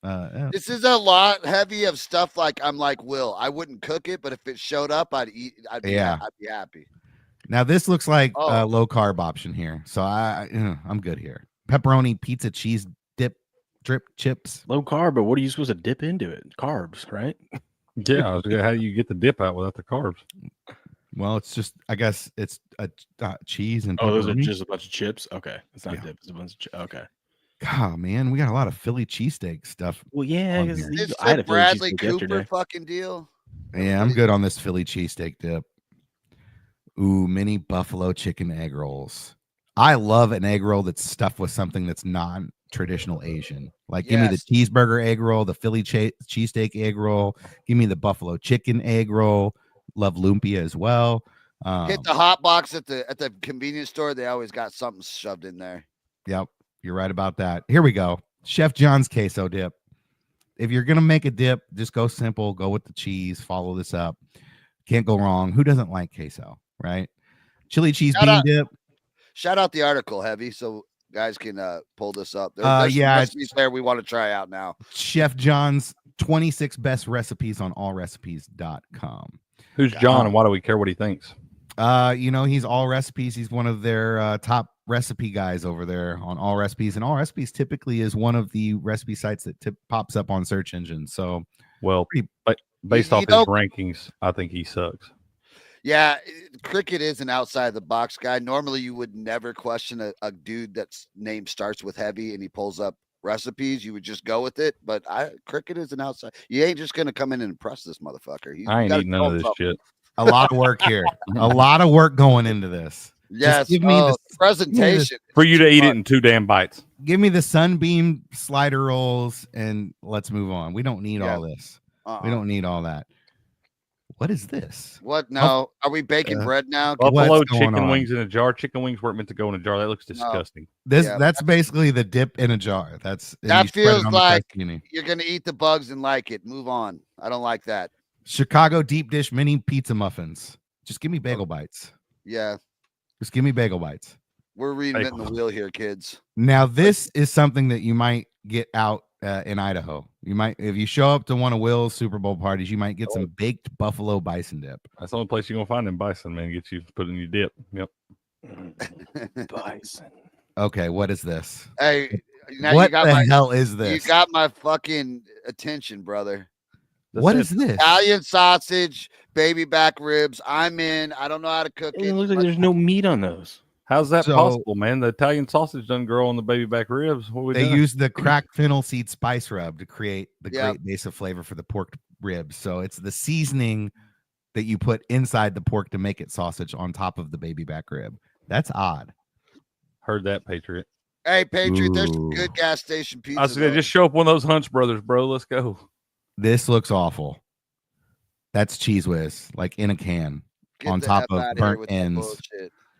This is a lot heavy of stuff. Like I'm like Will. I wouldn't cook it, but if it showed up, I'd eat. I'd be happy. Now this looks like a low carb option here, so I'm good here. Pepperoni pizza cheese dip drip chips. Low carb, but what are you supposed to dip into it? Carbs, right? Yeah. How do you get the dip out without the carbs? Well, it's just, I guess it's a cheese and those are just a bunch of chips. Okay, it's not dip. It's a bunch of chips. Okay. God, man, we got a lot of Philly cheesesteak stuff. Well, yeah, it's a Bradley Cooper fucking deal. Yeah, I'm good on this Philly cheesesteak dip. Ooh, mini buffalo chicken egg rolls. I love an egg roll that's stuffed with something that's non-traditional Asian. Like, give me the cheeseburger egg roll, the Philly cheesesteak egg roll. Give me the buffalo chicken egg roll. Love lumpia as well. Hit the hot box at the convenience store. They always got something shoved in there. Yep, you're right about that. Here we go. Chef John's queso dip. If you're gonna make a dip, just go simple. Go with the cheese. Follow this up. Can't go wrong. Who doesn't like queso, right? Chili cheese bean dip. Shout out the article, Heavy, so guys can pull this up. There's some recipes there we want to try out now. Chef John's 26 best recipes on allrecipes.com. Who's John and why do we care what he thinks? He's All Recipes. He's one of their top recipe guys over there on All Recipes, and All Recipes typically is one of the recipe sites that pops up on search engines. So, based off his rankings, I think he sucks. Yeah, Cricket is an outside the box guy. Normally, you would never question a dude that's name starts with Heavy and he pulls up recipes. You would just go with it. But Cricket is an outside. You ain't just gonna come in and impress this motherfucker. I ain't eating none of this shit. A lot of work here. A lot of work going into this. Yes, give me the presentation for you to eat it in 2 damn bites. Give me the Sunbeam slider rolls and let's move on. We don't need all this. We don't need all that. What is this? What now? Are we baking bread now? Buffalo chicken wings in a jar. Chicken wings weren't meant to go in a jar. That looks disgusting. That's basically the dip in a jar. That feels like you're gonna eat the bugs and like it. Move on. I don't like that. Chicago deep dish mini pizza muffins. Just give me bagel bites. Yeah. Just give me bagel bites. We're reinventing the wheel here, kids. Now, this is something that you might get out in Idaho. You might, if you show up to one of Will's Super Bowl parties, you might get some baked buffalo bison dip. That's the only place you're gonna find them bison, man. Get you put in your dip. Yep. Bison. Okay, what is this? Hey, now what the hell is this? You got my fucking attention, brother. What is this? Italian sausage, baby back ribs. I'm in. I don't know how to cook it. It looks like there's no meat on those. How's that possible, man? The Italian sausage doesn't grow on the baby back ribs. They use the cracked fennel seed spice rub to create the great base of flavor for the pork ribs. So it's the seasoning that you put inside the pork to make it sausage on top of the baby back rib. That's odd. Heard that, Patriot. Hey, Patriot, there's some Ooh. good gas station pizza. I said, just show up one of those Hunch Brothers, bro. Let's go. This looks awful. That's Cheese Whiz, like in a can, on top of burnt ends.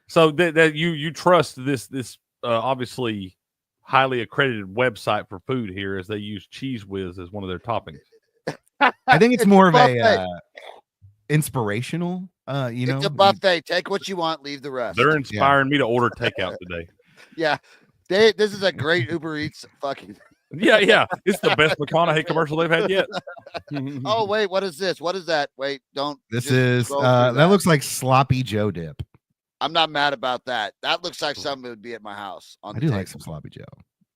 So that you trust this obviously highly accredited website for food here, as they use Cheese Whiz as one of their toppings. I think it's more of a inspirational. It's a buffet. Take what you want, leave the rest. They're inspiring me to order takeout today. Yeah, this is a great Uber Eats fucking. Yeah. It's the best McConaughey commercial they've had yet. Oh wait, what is this? What is that? Wait, don't. This is that looks like sloppy Joe dip. I'm not mad about that. That looks like something that would be at my house. I do like some sloppy Joe,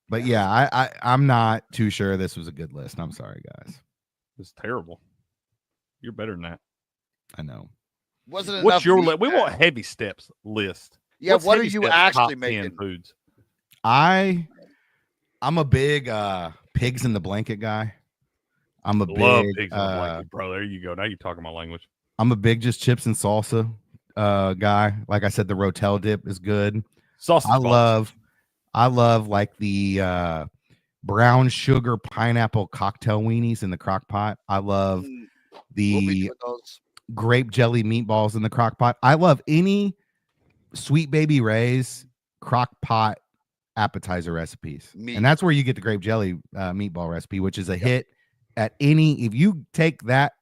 but yeah, I'm not too sure this was a good list. I'm sorry, guys. It's terrible. You're better than that. I know. Wasn't enough. What's your list? We want heavy steps list. Yeah, What's what are heavy you steps actually top making? 10 foods? I'm a big pigs in the blanket guy. I'm a Love big pigs in the blanket, bro. There you go. Now you're talking my language. I'm a big just chips and salsa guy. Like I said, the Rotel dip is good. Sausage I love like the brown sugar pineapple cocktail weenies in the crock pot. I love the grape jelly meatballs in the crock pot. I love any Sweet Baby Ray's crock pot appetizer recipes. And that's where you get the grape jelly meatball recipe, which is a hit at if you take that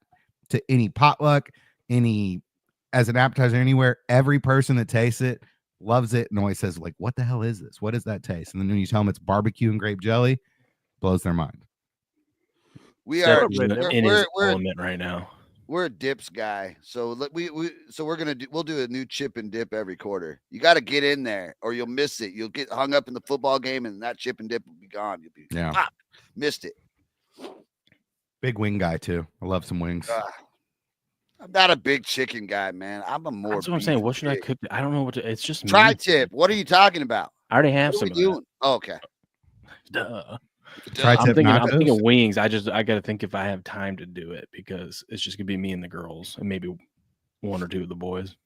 to any potluck, as an appetizer anywhere, every person that tastes it loves it and always says, like, what the hell is this? What does that taste? And then when you tell them it's barbecue and grape jelly, blows their mind. We are in his element right now. We're a dips guy, so we'll do a new chip and dip every quarter. You got to get in there, or you'll miss it. You'll get hung up in the football game, and that chip and dip will be gone. You'll be missed it. Big wing guy too. I love some wings. I'm not a big chicken guy, man. I'm a more. That's what I'm saying. What should I cook? I don't know what to. It's just tri-tip. What are you talking about? I already have some. Oh, okay. Duh. I'm thinking wings. I got to think if I have time to do it, because it's just gonna be me and the girls, and maybe one or two of the boys.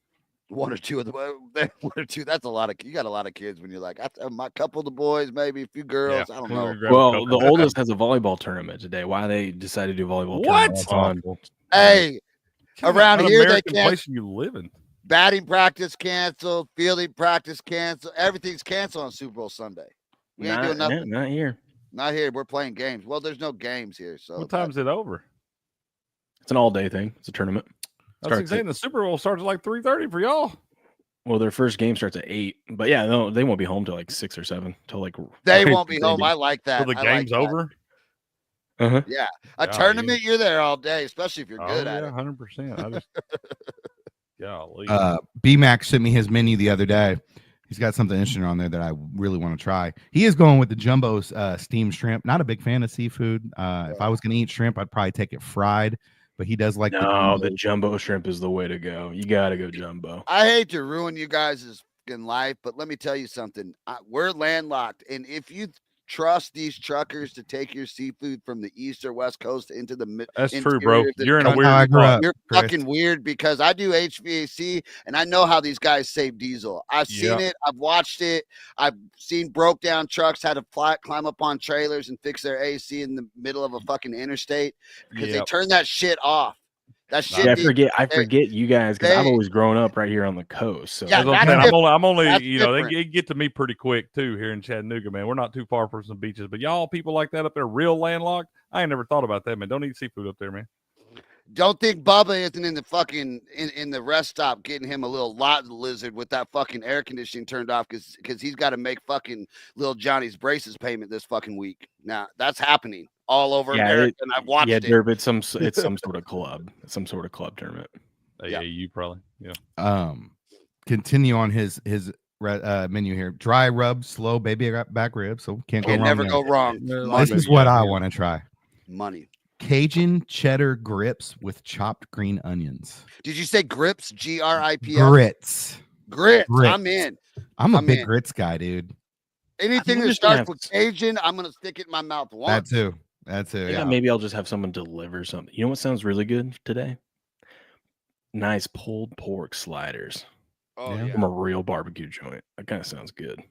One or two. That's a lot of. You got a lot of kids when you're like, my couple of the boys, maybe a few girls. I don't know. Well, the oldest has a volleyball tournament today. Why they decided to do volleyball? What? Hey, around here they can't. Place you live in. Batting practice canceled. Fielding practice canceled. Everything's canceled on Super Bowl Sunday. We ain't doing nothing. Not here. Not here. We're playing games. Well, there's no games here. So what time is it over? It's an all-day thing. It's a tournament. I was saying the Super Bowl starts at like 3:30 for y'all. Well, their first game starts at 8, but yeah, no, they won't be home till like 6 or 7. Till like they won't be home. I like that. Till the game's over. Yeah, a tournament. You're there all day, especially if you're good at it. 100%. I just golly. B-Max sent me his menu the other day. He's got something interesting on there that I really want to try. He is going with the jumbo steamed shrimp. Not a big fan of seafood. If I was going to eat shrimp, I'd probably take it fried. But he does like the jumbo shrimp is the way to go. You got to go jumbo. I hate to ruin you guys' life, but let me tell you something. We're landlocked, and if you trust these truckers to take your seafood from the east or west coast into the that's true, bro. You're in a weird spot. You're fucking weird, because I do HVAC and I know how these guys save diesel. I've seen it. I've watched it. I've seen broke down trucks had to climb up on trailers and fix their AC in the middle of a fucking interstate because they turn that shit off. That shit. Yeah, I forget you guys, because I've always grown up right here on the coast. So I'm only they get to me pretty quick too here in Chattanooga, man. We're not too far from some beaches, but y'all people like that up there, real landlocked. I ain't never thought about that, man. Don't eat seafood up there, man. Don't think Bubba isn't in the fucking in the rest stop getting him a little lot lizard with that fucking air conditioning turned off because he's got to make fucking little Johnny's braces payment this fucking week. Now that's happening all over America, and I've watched it. Derb, it's some sort of club, some sort of club tournament. Yeah, you probably. Yeah. Continue on his menu here: dry rub, slow baby back ribs. So can't go wrong. Never go wrong. This is what I want to try. Money. Cajun cheddar grips with chopped green onions. Did you say grips? GRIPS? Grits. Grits. I'm in. I'm a big grits guy, dude. Anything that starts with Cajun, I'm gonna stick it in my mouth once. That too. Yeah, maybe I'll just have someone deliver something. You know what sounds really good today? Nice pulled pork sliders. Oh, yeah. From a real barbecue joint. That kind of sounds good.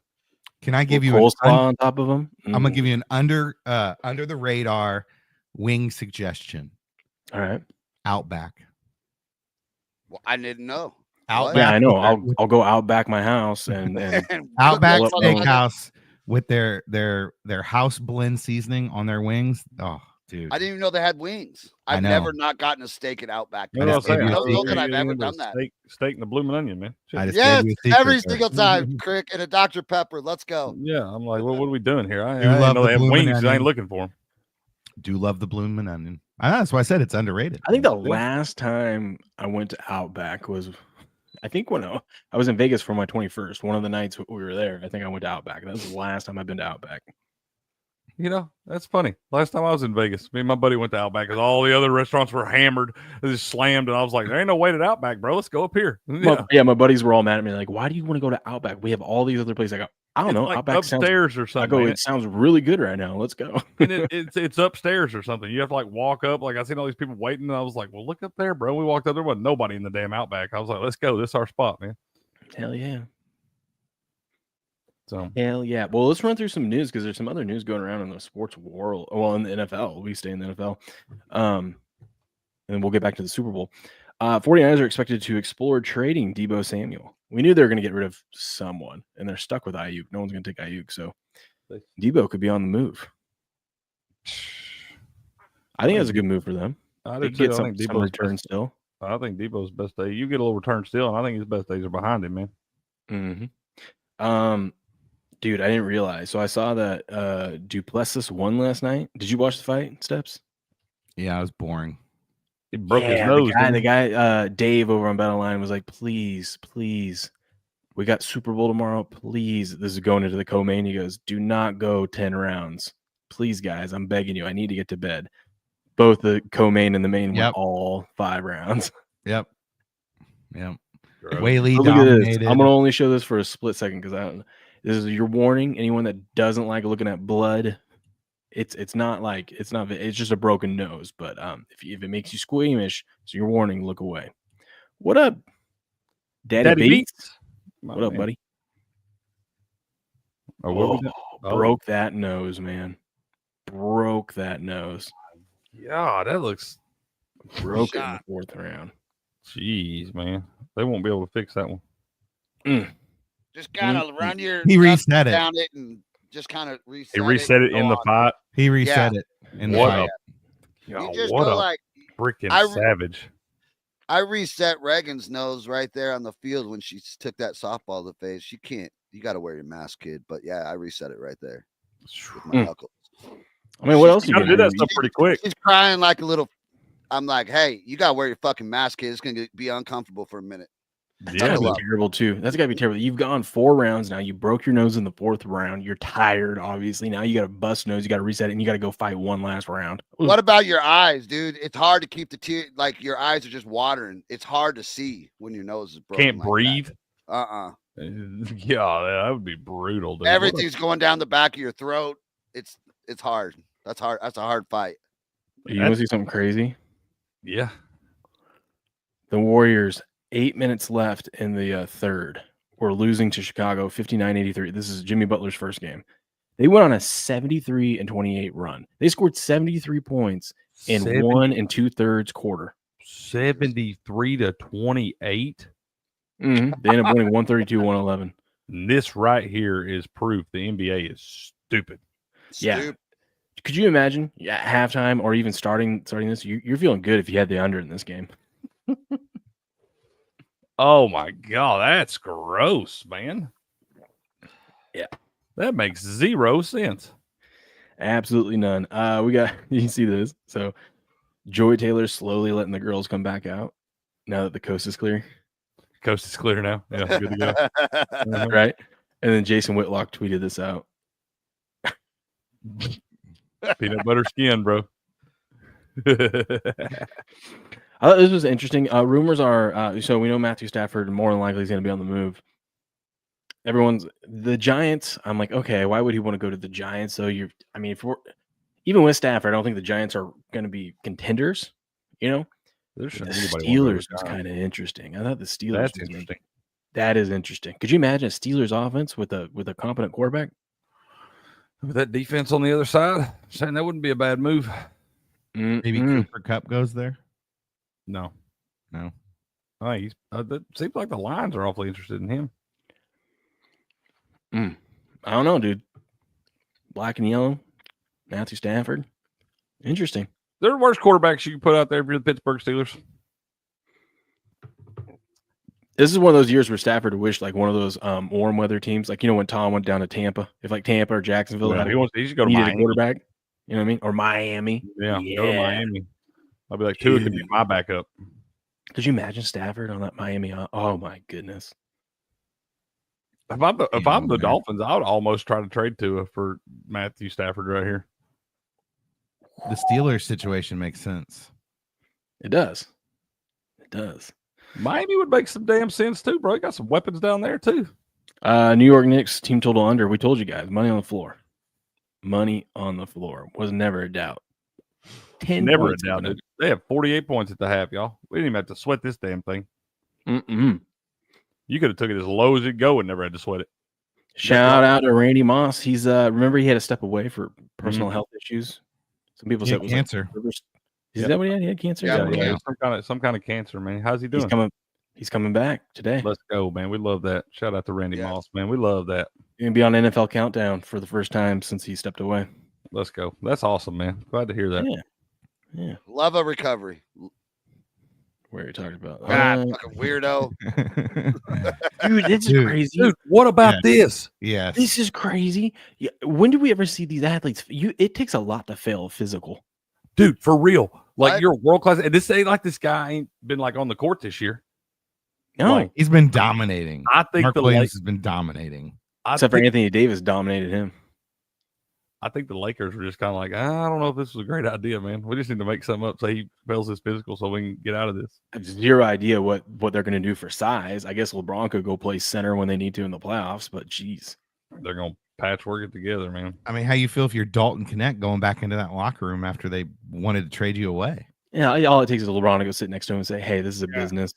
Can I give you coleslaw on top of them? I'm gonna give you an under the radar wing suggestion. All right. Outback. Well, I didn't know. Outback. Yeah, I know. with I'll go out back my house and Outback Pull up the wing. Steakhouse with their house blend seasening on their wings. Oh, dude. I didn't even know they had wings. I I've know. never not gotten a steak at Outback. You know what I'm saying? I don't know that You I've get ever into done that. Steak and the blooming onion, man. Shit. I just Yes, gave you a secret every there. single time, Crick, and a Dr. Pepper. Let's go. Yeah, I'm like, what are we doing here? I You didn't love know the they have blooming wings. I ain't onion. looking for them. Do love the blooming onion. That's why I said it's underrated. I think the last time I went to Outback was, I think when I was in Vegas for my 21st. One of the nights we were there, I think I went to Outback. That was the last time I've been to Outback. You know, that's funny. Last time I was in Vegas, me and my buddy went to Outback because all the other restaurants were hammered. They just slammed, and I was like, there ain't no wait at Outback, bro. Let's go up here. Yeah, my buddies were all mad at me. Like, why do you want to go to Outback? We have all these other places. I go, I don't know. Like Outback upstairs or I something. go, ain't it sounds really good right now. Let's go. and it's upstairs or something. You have to like walk up. Like I seen all these people waiting, and I was like, well, look up there, bro. We walked up, there wasn't nobody in the damn Outback. I was like, let's go. This is our spot, man. Hell yeah. So Hell yeah. Well, let's run through some news because there's some other news going around in the sports world. Well, in the NFL. We stay in the NFL. And then we'll get back to the Super Bowl. 49ers are expected to explore trading Deebo Samuel. We knew they were going to get rid of someone, and they're stuck with Ayuk. No one's going to take Ayuk, so Deebo could be on the move. I think that's a good move for them. I They do get too. I some think Debo's return still. I think Debo's best day. You get a little return still, and I think his best days are behind him, man. Mm-hmm. Dude, I didn't realize. So I saw that Duplessis won last night. Did you watch the fight, Steps? Yeah, it was boring. He broke his nose. The guy, Dave over on BetOnline was like, please, we got Super Bowl tomorrow. Please. This is going into the co-main. He goes, do not go 10 rounds. Please, guys, I'm begging you. I need to get to bed. Both the co-main and the main went all 5 rounds. Yep. Gross. Whaley Look at this. dominated. I'm gonna only show this for a split second because I don't. This is your warning. Anyone that doesn't like looking at blood, it's not. It's just a broken nose. But if it makes you squeamish, so your warning. Look away. What up, Daddy Beats? What up, buddy? Broke that nose, man. Broke that nose. Yeah, that looks broken in the 4th round. Jeez, man. They won't be able to fix that one. Just kind of run your. He reset it. Down it and just kind of reset. He reset it in the fight. He reset it in the fight. You just what go a like freaking savage. I reset Reagan's nose right there on the field when she took that softball to the face. She can't. You got to wear your mask, kid. But yeah, I reset it right there with my knuckles. I mean, what else? You got to do that stuff pretty quick. She's crying like a little. I'm like, hey, you got to wear your fucking mask, kid. It's going to be uncomfortable for a minute. That's gotta be terrible too. That's gotta be terrible. You've gone 4 rounds now. You broke your nose in the 4th round. You're tired, obviously. Now you got a bust nose. You got to reset it, and you got to go fight one last round. Ooh. What about your eyes, dude? It's hard to keep the tear. Like your eyes are just watering. It's hard to see when your nose is broken. Can't breathe. Yeah, that would be brutal. Dude. Everything's going down the back of your throat. It's hard. That's hard. That's a hard fight. You want to see something crazy? Yeah. The Warriors. 8 minutes left in the 3rd. We're losing to Chicago 59-83. This is Jimmy Butler's first game. They went on a 73-28 run. They scored 73 points in 1 2/3 quarter. 73-28. They ended up winning 132-111. This right here is proof the NBA is stupid. Yeah. Could you imagine at halftime or even starting this? You're feeling good if you had the under in this game. Oh my God, that's gross, man. Yeah. That makes 0 sense. Absolutely none. You can see this. So Joy Taylor's slowly letting the girls come back out now that the coast is clear. Coast is clear now. Yeah, good to go. Right. And then Jason Whitlock tweeted this out. Peanut butter skin, bro. I thought this was interesting. Rumors are so we know Matthew Stafford more than likely is going to be on the move. The Giants. I'm like, okay, why would he want to go to the Giants? So even with Stafford, I don't think the Giants are going to be contenders. You know, the Steelers was kind of interesting. I thought the Steelers. That's interesting. That is interesting. Could you imagine a Steelers offense with a competent quarterback? With that defense on the other side, saying that wouldn't be a bad move. Maybe Cooper Kupp goes there. No. No. Oh, he's. It seems like the Lions are awfully interested in him. I don't know, dude. Black and yellow, Matthew Stafford. Interesting. They're the worst quarterbacks you can put out there if you're the Pittsburgh Steelers. This is one of those years where Stafford wished like one of those warm weather teams, like when Tom went down to Tampa, if like Tampa or Jacksonville Yeah, he should go to needed Miami. a quarterback. You know what I mean? Or Miami. Yeah, go to Miami. I'll be like, Tua could be my backup. Could you imagine Stafford on that Miami? Oh my goodness. If I'm the Dolphins, I would almost try to trade Tua for Matthew Stafford right here. The Steelers situation makes sense. It does. It does. Miami would make some damn sense too, bro. You got some weapons down there too. New York Knicks team total under. We told you guys, money on the floor. Money on the floor was never a doubt. 10 Never a points doubt, dude. They have 48 points at the half, y'all. We didn't even have to sweat this damn thing. You could have took it as low as it go and never had to sweat it. Shout out to Randy Moss. He's remember he had to step away for personal health issues. Some people said it was cancer. Like, is that what he had? He had cancer. Yeah, some kind of cancer, man. How's he doing? He's coming back today. Let's go, man. We love that. Shout out to Randy Moss, man. We love that. He's gonna be on NFL Countdown for the first time since he stepped away. Let's go. That's awesome, man. Glad to hear that. Yeah. Love a recovery. Where are you talking about? God, fucking weirdo. Dude, this is crazy. Dude, what about this? Yes. This is crazy. Yeah, when do we ever see these athletes? It takes a lot to fail physical. Dude, for real. Like, you're world class. And this ain't like this guy ain't been like on the court this year. No. Like, he's been dominating. I think Mark Williams has been dominating. Except for Anthony Davis dominated him. I think the Lakers were just kind of like, I don't know if this was a great idea, man. We just need to make something up so he fails his physical so we can get out of this. I have zero idea what they're going to do for size. I guess LeBron could go play center when they need to in the playoffs, but geez. They're going to patchwork it together, man. I mean, how you feel if you're Dalton Connect going back into that locker room after they wanted to trade you away? Yeah, all it takes is LeBron to go sit next to him and say, hey, this is a business.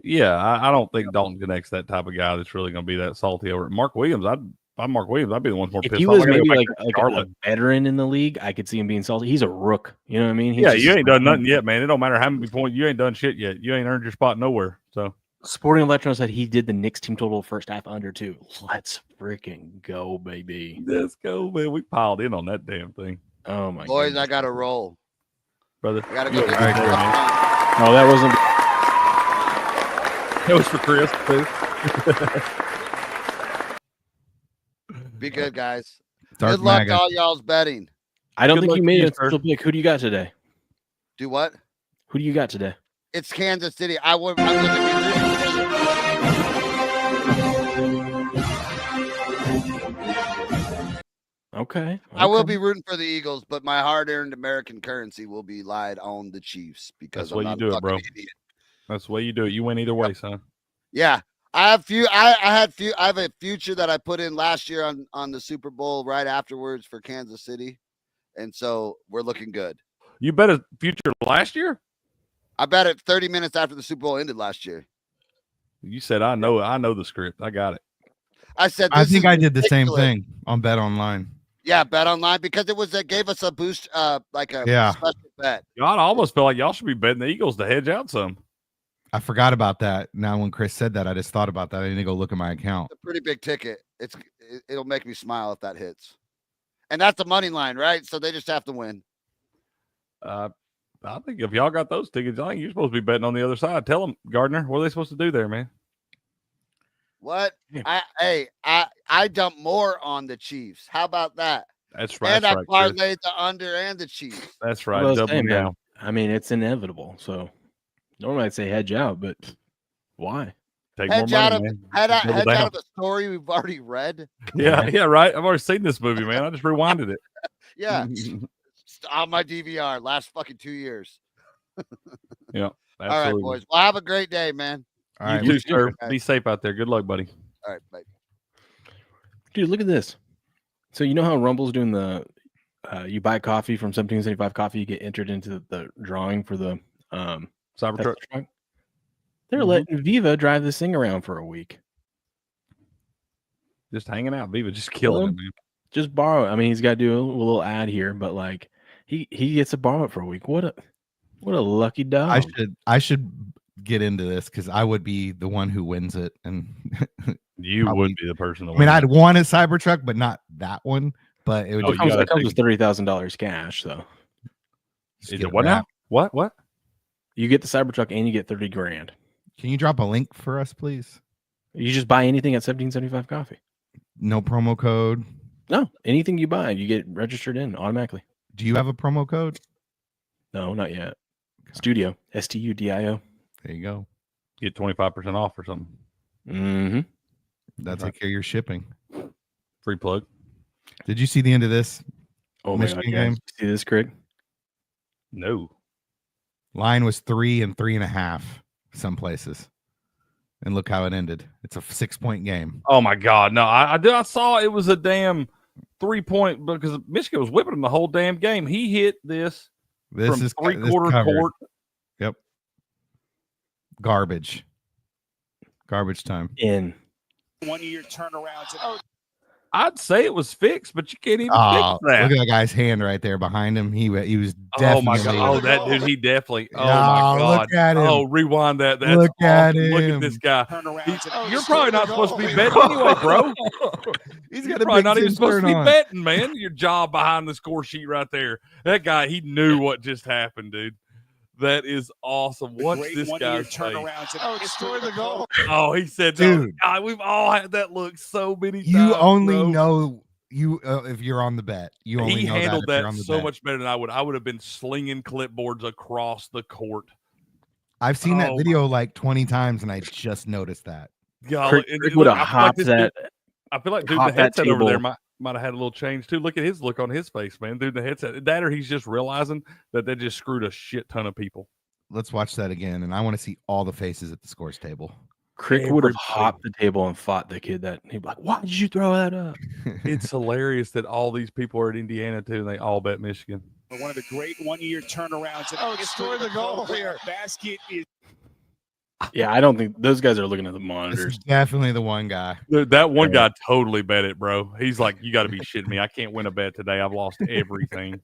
Yeah, I don't think Dalton Connect's that type of guy that's really going to be that salty over it. Mark Williams, if I'm Mark Williams, I'd be the one more pissed off. If he was maybe like a veteran in the league, I could see him being salty. He's a rook. You know what I mean? You ain't done nothing yet, man. It don't matter how many points. You ain't done shit yet. You ain't earned your spot nowhere. So Sporting Electron said he did the Knicks team total first half under too. Let's freaking go, baby. Let's go, man. We piled in on that damn thing. Oh my boys, goodness. I got to roll. Brother. I got to go. All right, No, that wasn't. That was for Chris, too. Be good, guys. Dark Good luck MAGA. to all y'all's betting. I don't Good think luck you to made you, a special pick. Who do you got today? Do what? Who do you got today? It's Kansas City. I'm going to be rooting Okay. I will be rooting for the Eagles, but my hard-earned American currency will be lied on the Chiefs because That's the way you do it, bro. Idiot. That's the way you do it. You win either way, son. Yeah, I have I have a future that I put in last year on the Super Bowl right afterwards for Kansas City, and so we're looking good. You bet a future last year? I bet it 30 minutes after the Super Bowl ended last year. You said I know the script. I got it. I said I think I did the same ridiculous. thing on Bet Online. Yeah, bet online because it gave us a boost, like a special bet. Y'all almost feel like y'all should be betting the Eagles to hedge out some. I forgot about that. Now, when Chris said that, I just thought about that. I need to go look at my account. It's a pretty big ticket. It'll make me smile if that hits, and that's the money line, right? So they just have to win. I think if y'all got those tickets, I think you're supposed to be betting on the other side. Tell them, Gardner, what are they supposed to do there, man? What? Yeah. I dumped more on the Chiefs. How about that? That's right. And I Chris. parlayed the under and the Chiefs. That's right. Well, I was Doubling saying, man, down. I mean, it's inevitable. So normally I'd say hedge out, but why? Take Hedge more out money, of man. hedge Double down. out of a story we've already read. Yeah, right. I've already seen this movie, man. I just rewinded it. Yeah, it's on my DVR. Last fucking 2 years. Yeah. All right, Absolutely. boys. Well, have a great day, man. All right. You too, sir. Okay. Be safe out there. Good luck, buddy. All right, bye. Dude, look at this. So you know how Rumble's doing the you buy coffee from 1775 Coffee, you get entered into the drawing for the Cybertruck. They're They're letting Viva drive this thing around for a week. Just hanging out. Viva just killing it, man. Just borrow it. I mean, he's got to do a little ad here, but like he gets to borrow it for a week. What a lucky dog. I should get into this because I would be the one who wins it, and you would be the person. I mean, I'd want a Cybertruck, but not that one. But it would. It comes with $30,000 cash, though. Is it what now? What? You get the Cybertruck and you get $30,000. Can you drop a link for us, please? You just buy anything at 1775 Coffee. No promo code. No, anything you buy, you get registered in automatically. Do you have a promo code? No, not yet. Studio, STUDIO. There you go. Get 25% off or something. Mm-hmm. That'll take care of your shipping. Free plug. Did you see the end of this? Oh, Michigan game? Did you see this, Craig? No. Line was 3 and 3.5 some places. And look how it ended. It's a 6-point game. Oh, my God. No, I saw it was a damn 3-point because Michigan was whipping him the whole damn game. He hit this from three-quarter court. Yep. Garbage time. In 1-year turnarounds. I'd say it was fixed, but you can't even fix that. Look at that guy's hand right there behind him. He was definitely. Oh my God! Oh, that dude, he definitely. Oh my God! Look at him. Oh, rewind that. That's look at awesome. him. Look at this guy. You're probably not supposed to be betting anyway, bro. You're probably not even supposed to be betting, man. Your job behind the score sheet right there. That guy, he knew what just happened, dude. That is awesome. What's this guy's face? Destroy the goal. Oh, he said, dude, God, we've all had that look so many times. You only know if you're on the bet. You only he know handled that so much better than I would. I would have been slinging clipboards across the court. I've seen that video like 20 times, and I just noticed that. Crick would have hopped that. I feel like dude, the headset over there might have had a little change too. Look at his look on his face, man. Dude, the headset. That or he's just realizing that they just screwed a shit ton of people. Let's watch that again, and I want to see all the faces at the scores table. Crick would have hopped the table and fought the kid that he'd be like, "Why did you throw that up?" It's hilarious that all these people are at Indiana too, and they all bet Michigan. One of the great 1-year turnarounds. Destroy the goal here. Basket is. Yeah, I don't think those guys are looking at the This monitors. is definitely the one guy. That one guy totally bet it, bro. He's like, you got to be shitting me. I can't win a bet today. I've lost everything.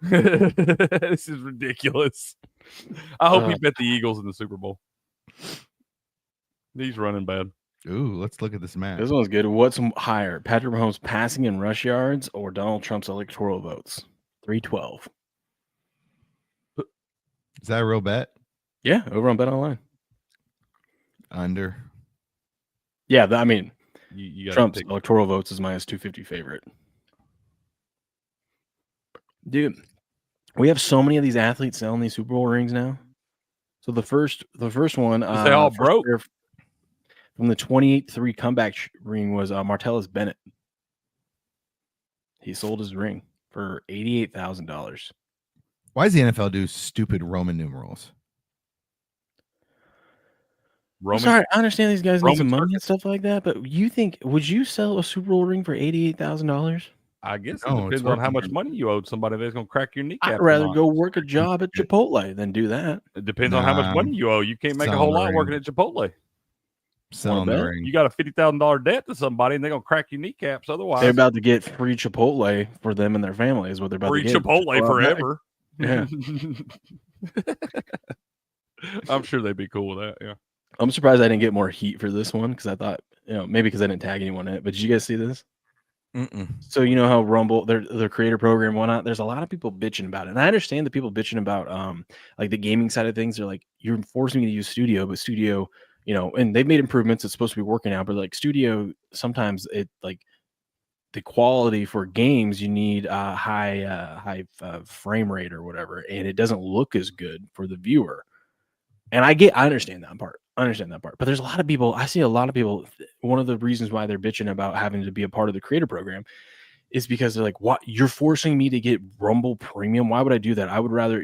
This is ridiculous. I hope he bet the Eagles in the Super Bowl. He's running bad. Ooh, let's look at this match. This one's good. What's higher, Patrick Mahomes passing and rush yards or Donald Trump's electoral votes? 312. Is that a real bet? Yeah, over on Bet Online. Under. Yeah, I mean, you Trump's electoral votes is minus 250 favorite. Dude, we have so many of these athletes selling these Super Bowl rings now. So the first one, they all broke. From the 28-3 comeback ring was Martellus Bennett. He sold his ring for $88,000. Why does the NFL do stupid Roman numerals? Sorry, I understand these guys need some money and stuff like that, but would you sell a Super Bowl ring for $88,000? I guess it depends on how much money you owed somebody that's going to crack your kneecap. I'd rather go work a job at Chipotle than do that. It depends on how much money you owe. You can't make a whole lot working at Chipotle. Selling the ring. You got a $50,000 debt to somebody, and they're going to crack your kneecaps. Otherwise, they're about to get free Chipotle for them and their family. Is what they're about to get. Free Chipotle forever. Yeah. I'm sure they'd be cool with that. Yeah. I'm surprised I didn't get more heat for this one because I thought, maybe because I didn't tag anyone in it. But did you guys see this? Mm-mm. So you know how Rumble, their creator program, whatnot. There's a lot of people bitching about it, and I understand the people bitching about like the gaming side of things. They're like, you're forcing me to use Studio, but Studio, and they've made improvements. It's supposed to be working out, but like Studio, sometimes it like the quality for games, you need high frame rate or whatever, and it doesn't look as good for the viewer. And I understand that part. But there's a lot of people, I see a lot of people, one of the reasons why they're bitching about having to be a part of the creator program is because they're like, what, you're forcing me to get Rumble Premium? Why would I do that? I would rather,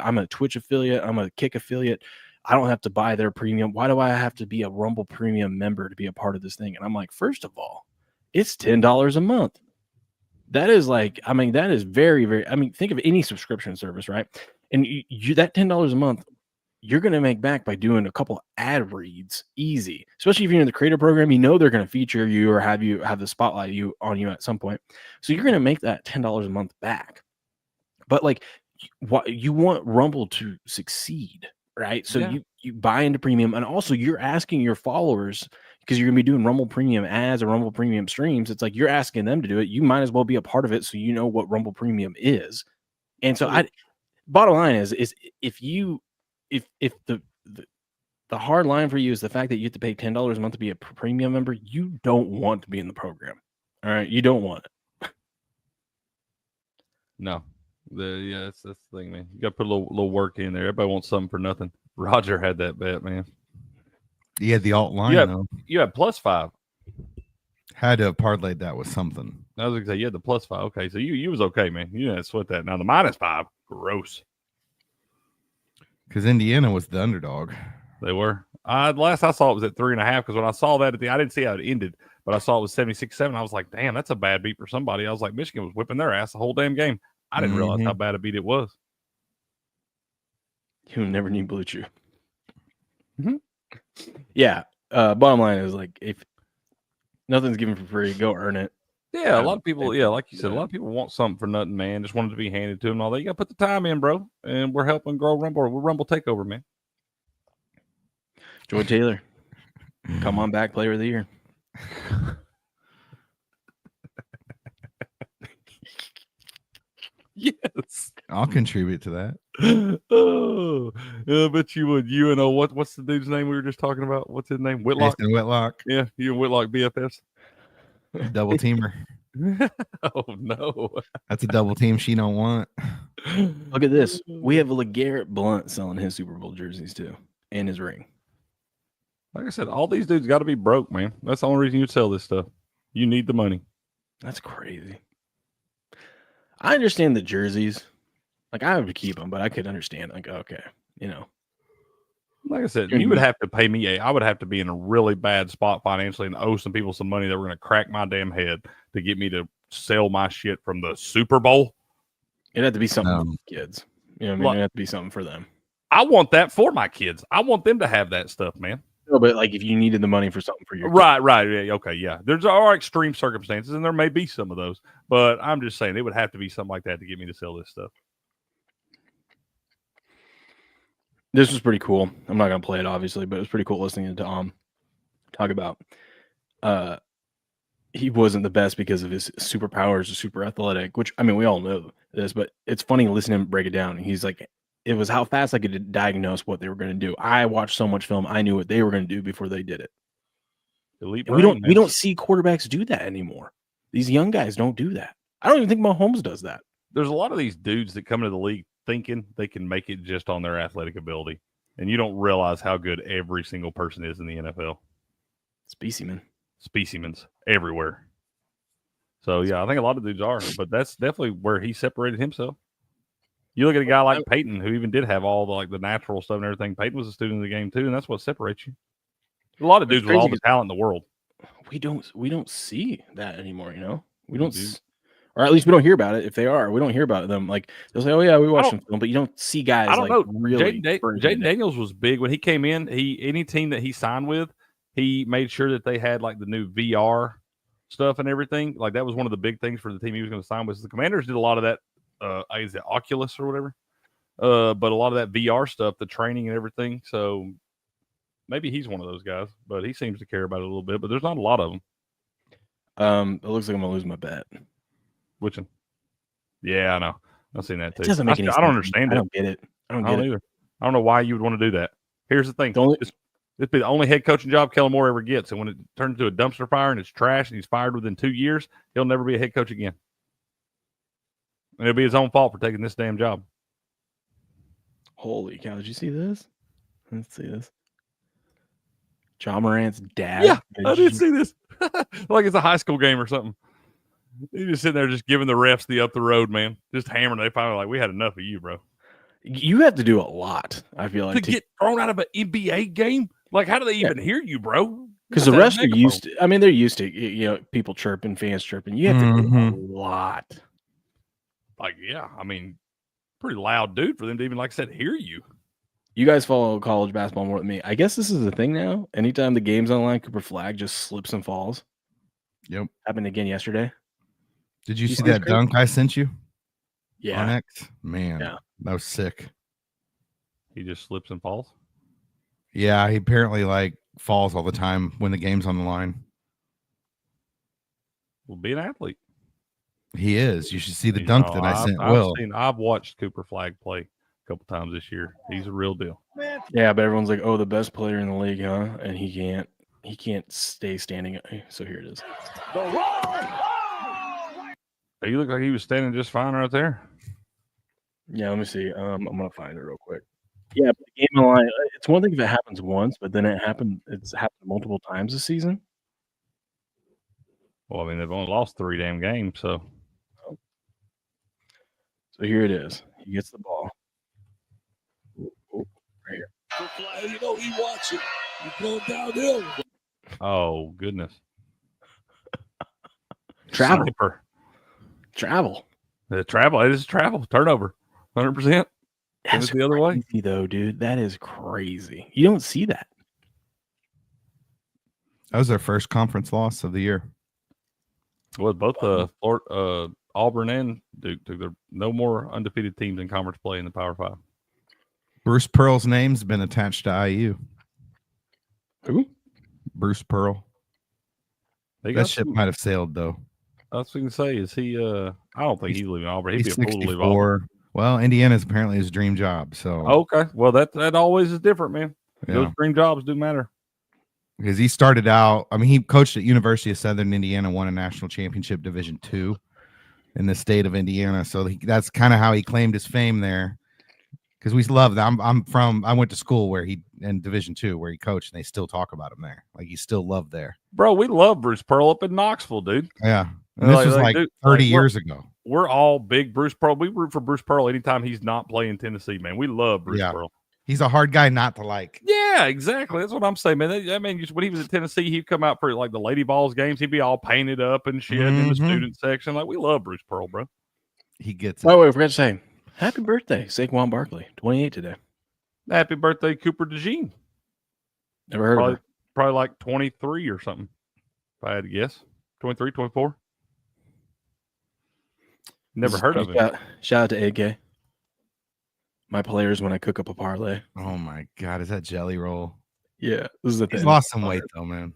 I'm a Twitch affiliate, I'm a Kick affiliate. I don't have to buy their premium. Why do I have to be a Rumble Premium member to be a part of this thing? And I'm like, first of all, it's $10 a month. That is that is very, very, think of any subscription service, right? And you that $10 a month, you're going to make back by doing a couple ad reads easy, especially if you're in the creator program. You know they're going to feature you or have the spotlight on you at some point. So you're going to make that $10 a month back. But like, what you want Rumble to succeed, right? So you buy into premium, and also you're asking your followers, because you're gonna be doing Rumble Premium ads or Rumble Premium streams. It's like you're asking them to do it. You might as well be a part of it, so you know what Rumble Premium is. And so, bottom line is if the hard line for you is the fact that you have to pay $10 a month to be a premium member, you don't want to be in the program. All right, you don't want it. No. That's the thing, man. You got to put a little work in there. Everybody wants something for nothing. Roger had that bet, man. He had the alt line, though. You had +5. Had to have parlayed that with something. I was going to say, you had the +5. Okay, so you was okay, man. You didn't sweat that. Now, the -5, gross. Because Indiana was the underdog. They were. Last I saw it was at 3.5, because when I saw that I didn't see how it ended, but I saw it was 76-7. I was like, damn, that's a bad beat for somebody. I was like, Michigan was whipping their ass the whole damn game. I didn't realize how bad a beat it was. You never need Blue Chew. Yeah. Bottom line is, like, if nothing's given for free, go earn it. Yeah, a lot of people, like you said, a lot of people want something for nothing, man. Just want it to be handed to them and all that. You got to put the time in, bro. And we're helping grow Rumble. We're Rumble Takeover, man. Joy Taylor, come on back, player of the year. Yes, I'll contribute to that. Oh, I bet you would. You and what's the dude's name we were just talking about? What's his name? Whitlock. Jason Whitlock. Yeah, you and Whitlock BFFs. Double teamer. Oh no, that's a double team she don't want. Look at this. We have LeGarrette Blount selling his Super Bowl jerseys too, and his ring. Like I said, all these dudes got to be broke, man. That's the only reason you'd sell this stuff. You need the money. That's crazy. I understand the jerseys. Like, I would keep them, but I could understand, like, okay, Like I said, you would have to pay me I would have to be in a really bad spot financially and owe some people some money that were going to crack my damn head to get me to sell my shit from the Super Bowl. It'd have to be something for the kids. You know what I mean? It'd have to be something for them. I want that for my kids. I want them to have that stuff, man. No, but like if you needed the money for something for your right, yeah, okay, yeah. There's are extreme circumstances, and there may be some of those, but I'm just saying it would have to be something like that to get me to sell this stuff. This was pretty cool. I'm not gonna play it obviously, but it was pretty cool listening to Tom talk about. He wasn't the best because of his superpowers or super athletic, which I mean we all know this, but it's funny listening to him break it down. He's like, it was how fast I could diagnose what they were going to do. I watched so much film, I knew what they were going to do before they did it. Elite we don't see quarterbacks do that anymore. These young guys don't do that. I don't even think Mahomes does that. There's a lot of these dudes that come into the league thinking they can make it just on their athletic ability, and you don't realize how good every single person is in the NFL. Specimens everywhere. So yeah, I think a lot of dudes are, but that's definitely where he separated himself. You look at a guy like Peyton, who even did have all the natural stuff and everything. Peyton was a student of the game too, and that's what separates you. A lot of dudes with all the talent in the world. We don't see that anymore. We don't, or at least we don't hear about it. If they are, we don't hear about them. Like they'll say, "Oh yeah, we watched some film," but you don't see guys. I don't know. Really, Jaden Daniels was big when he came in. Any team that he signed with, he made sure that they had like the new VR stuff and everything. Like that was one of the big things for the team he was going to sign with. The Commanders did a lot of that. Is it Oculus or whatever? But a lot of that VR stuff, the training and everything. So maybe he's one of those guys, but he seems to care about it a little bit. But there's not a lot of them. It looks like I'm gonna lose my bet. Which one? Yeah, I know. I've seen that too. It doesn't make any sense. I don't understand it. I don't get it. I don't get it either. I don't know why you would want to do that. Here's the thing. This be the only head coaching job Kellen Moore ever gets. And when it turns into a dumpster fire and it's trash and he's fired within 2 years, he'll never be a head coach again. And it'll be his own fault for taking this damn job. Holy cow. Did you see this? Let's see this. John Morant's dad. Yeah, I did see this. Like it's a high school game or something. He's just sitting there just giving the refs the up the road, man. Just hammering. They finally like, we had enough of you, bro. You have to do a lot, I feel like. To get thrown out of an NBA game? Like, how do they even hear you, bro? Because the refs are used to, I mean, they're used to, people chirping, fans chirping. You have to do a lot. Like, yeah, I mean, pretty loud dude for them to even, like I said, hear you. You guys follow college basketball more than me. I guess this is a thing now. Anytime the game's online, Cooper Flag just slips and falls. Yep. Happened again yesterday. Did you see see this that dunk I sent you on Yeah. X? Man, Yeah. that was sick. He just slips and falls. Yeah, he apparently like falls all the time when the game's on the line. Well, be an athlete. He is. You should see the dunk that I sent. I've watched Cooper Flag play a couple times this year. He's a real deal. Yeah, but everyone's like, "Oh, the best player in the league, huh?" And he can't stay standing. So here it is. He looked like he was standing just fine right there. Yeah, let me see. I'm gonna find it real quick. Yeah, but the game online. It's one thing if it happens once, but then it's happened multiple times this season. Well, I mean, they've only lost 3 damn games, so. So here it is. He gets the ball. Right here. You know he wants it. He's going downhill. Oh goodness. Travel. Sniper. Travel. The travel. It is travel. Turnover. 100%. That's the other way. Crazy, though, dude. That is crazy. You don't see that. That was their first conference loss of the year. Well, both Auburn and Duke took no more undefeated teams in conference play in the Power 5. Bruce Pearl's name's been attached to IU. Who? Bruce Pearl. That ship might have sailed though. I was going to say, is he? I don't think he's leaving Auburn. He'd be a fool to leave 64. Auburn. Well, Indiana's apparently his dream job. So okay, well that always is different, man. Yeah. Those dream jobs do matter. Because he started out, I mean, he coached at University of Southern Indiana, won a national championship Division II in the state of Indiana. So that's kind of how he claimed his fame there. Because we love that. I went to school where in Division II where he coached, and they still talk about him there. Like he's still loved there. Bro, we love Bruce Pearl up in Knoxville, dude. Yeah. And this was like 30 years ago. We're all big Bruce Pearl. We root for Bruce Pearl anytime he's not playing Tennessee, man. We love Bruce Pearl. He's a hard guy not to like. Yeah, exactly. That's what I'm saying, man. I mean, when he was at Tennessee, he'd come out for like the Lady Balls games. He'd be all painted up and shit in the student section. Like, we love Bruce Pearl, bro. He gets it. By the way, I forgot to say, happy birthday, Saquon Barkley, 28 today. Happy birthday, Cooper DeJean. Never heard of her. Probably like 23 or something, if I had to guess. 23, 24. Never heard of him. Shout out to AK. My players when I cook up a parlay. Oh my God, is that Jelly Roll? Yeah, this is the thing. He's lost some weight though, man.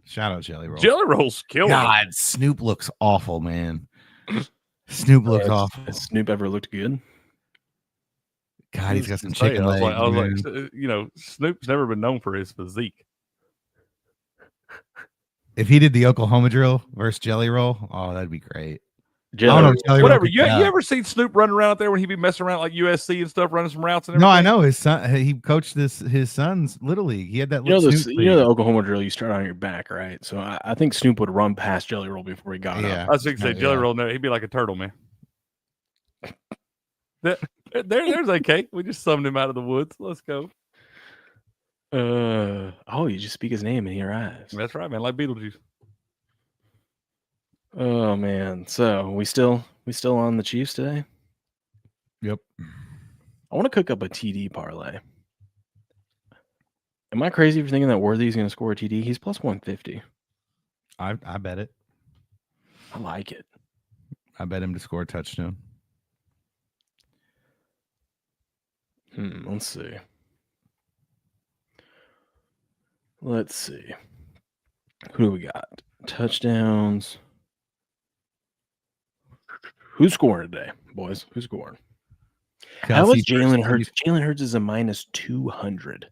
Shout out Jelly Roll. Jelly Roll's killing. God, Snoop looks awful, man. Snoop looks awful. Has Snoop ever looked good? God, he's got some chicken legs. I was like, you know, Snoop's never been known for his physique. If he did the Oklahoma drill versus Jelly Roll, oh, that'd be great. Whatever. You ever seen Snoop running around out there when he be messing around like USC and stuff, running some routes and everything? No, I know his son. He coached his son's Little League. He had that. You know the Oklahoma drill. You start on your back, right? So I think Snoop would run past Jelly Roll before he got up. I was going to say Jelly Roll. No, he'd be like a turtle, man. There's AK. We just summoned him out of the woods. Let's go. You just speak his name and he arrives. That's right, man. Like Beetlejuice. Oh man, so we still on the Chiefs today? Yep. I want to cook up a TD parlay. Am I crazy for thinking that Worthy's going to score a TD? He's plus 150. I bet it. I like it. I bet him to score a touchdown. Let's see. Who do we got? Touchdowns. Who's scoring today, boys? Who's scoring? How much Jalen Hurts? Jalen Hurts is a minus 200.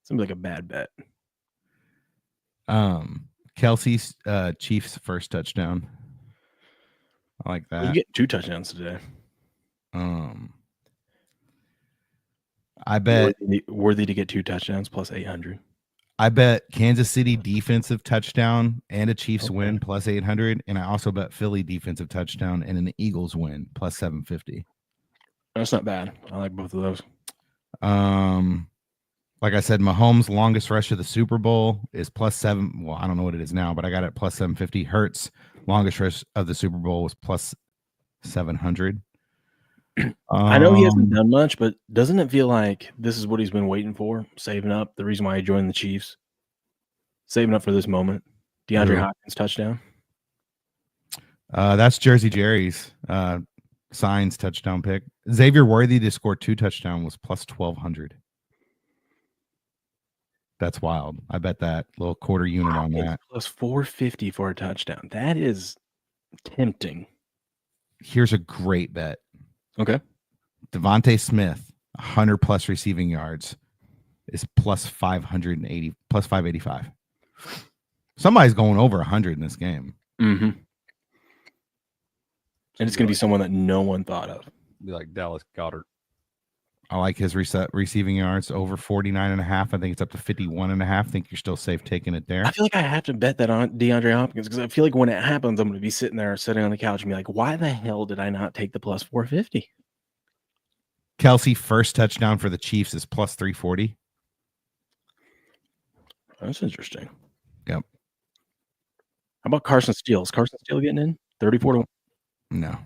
Seems like a bad bet. Kelsey's Chiefs first touchdown. I like that. You get 2 touchdowns today. I bet Worthy to get 2 touchdowns plus 800. I bet Kansas City defensive touchdown and a Chiefs win plus 800, and I also bet Philly defensive touchdown and an Eagles win plus 750. That's not bad. I like both of those. Like I said, Mahomes' longest rush of the Super Bowl is plus 7. Well, I don't know what it is now, but I got it plus 750. Hurts' longest rush of the Super Bowl was plus 700. I know he hasn't done much, but doesn't it feel like this is what he's been waiting for? Saving up. The reason why he joined the Chiefs. Saving up for this moment. DeAndre Hopkins touchdown. That's Jersey Jerry's Signs touchdown pick. Xavier Worthy to score 2 touchdowns was plus 1,200. That's wild. I bet that little quarter unit on that. Plus 450 for a touchdown. That is tempting. Here's a great bet. Okay. Devontae Smith, 100 plus receiving yards, is plus 580, plus 585. Somebody's going over 100 in this game. Mm-hmm. And it's going to be someone that no one thought of. Be like Dallas Goedert. I like his receiving yards over 49.5. I think it's up to 51.5. I think you're still safe taking it there. I feel like I have to bet that on DeAndre Hopkins because I feel like when it happens, I'm going to be sitting on the couch and be like, why the hell did I not take the plus 450? Kelsey, first touchdown for the Chiefs is plus 340. That's interesting. Yep. How about Carson Steele? Is Carson Steele getting in? 34-1. No.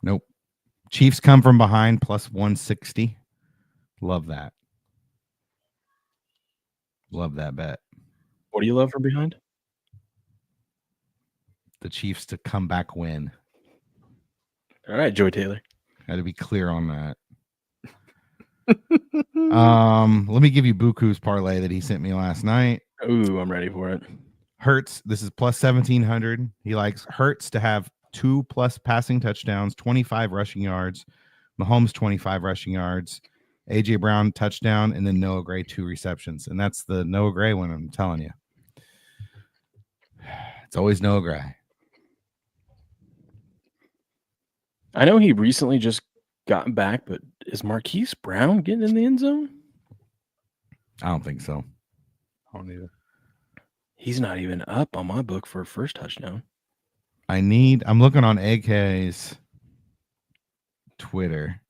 Nope. Chiefs come from behind plus 160. Love that. Love that bet. What do you love from behind? The Chiefs to come back win. All right, Joy Taylor. Got to be clear on that. Let me give you Buku's parlay that he sent me last night. Ooh, I'm ready for it. Hurts, this is plus 1,700. He likes Hurts to have 2+ passing touchdowns, 25 rushing yards. Mahomes, 25 rushing yards. A.J. Brown, touchdown, and then Noah Gray, 2 receptions. And that's the Noah Gray one, I'm telling you. It's always Noah Gray. I know he recently just got back, but is Marquise Brown getting in the end zone? I don't think so. I don't either. He's not even up on my book for a first touchdown. I'm looking on AK's Twitter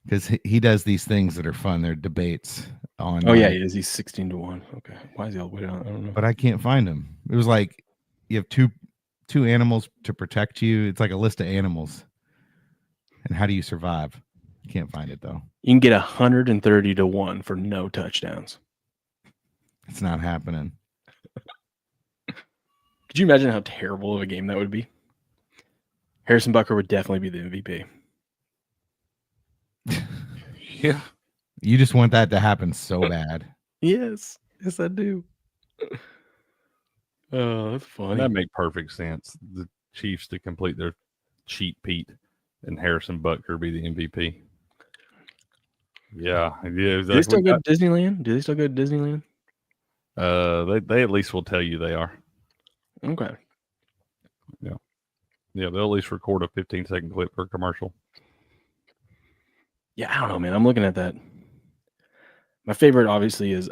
because he does these things that are fun. They're debates on. Oh, yeah, he is. He's 16-1. Okay. Why is he all the way down? I don't know. But I can't find him. It was like you have two animals to protect you. It's like a list of animals. And how do you survive? Can't find it, though. You can get 130-1 for no touchdowns. It's not happening. Could you imagine how terrible of a game that would be? Harrison Butker would definitely be the MVP. Yeah. You just want that to happen so bad. Yes. Yes, I do. Oh, that's funny. That makes perfect sense. The Chiefs to complete their cheat Pete and Harrison Butker be the MVP. Yeah. Do they still go to Disneyland? They at least will tell you they are. Okay. Yeah. Yeah, they'll at least record a 15-second clip for a commercial. Yeah, I don't know, man. I'm looking at that. My favorite, obviously, is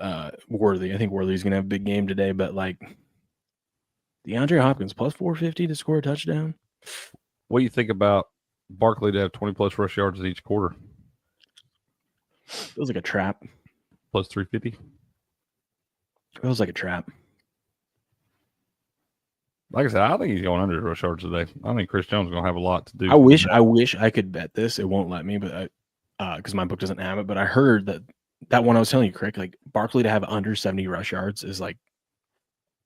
Worthy. I think Worthy's going to have a big game today, but like DeAndre Hopkins plus 450 to score a touchdown. What do you think about Barkley to have 20-plus rush yards each quarter? Feels like a trap. Plus 350? Feels like a trap. Like I said, I think he's going under rush yards today. I think Chris Jones is going to have a lot to do. I wish I could bet this. It won't let me, but because my book doesn't have it. But I heard that one I was telling you, Crick, like Barkley to have under 70 rush yards is like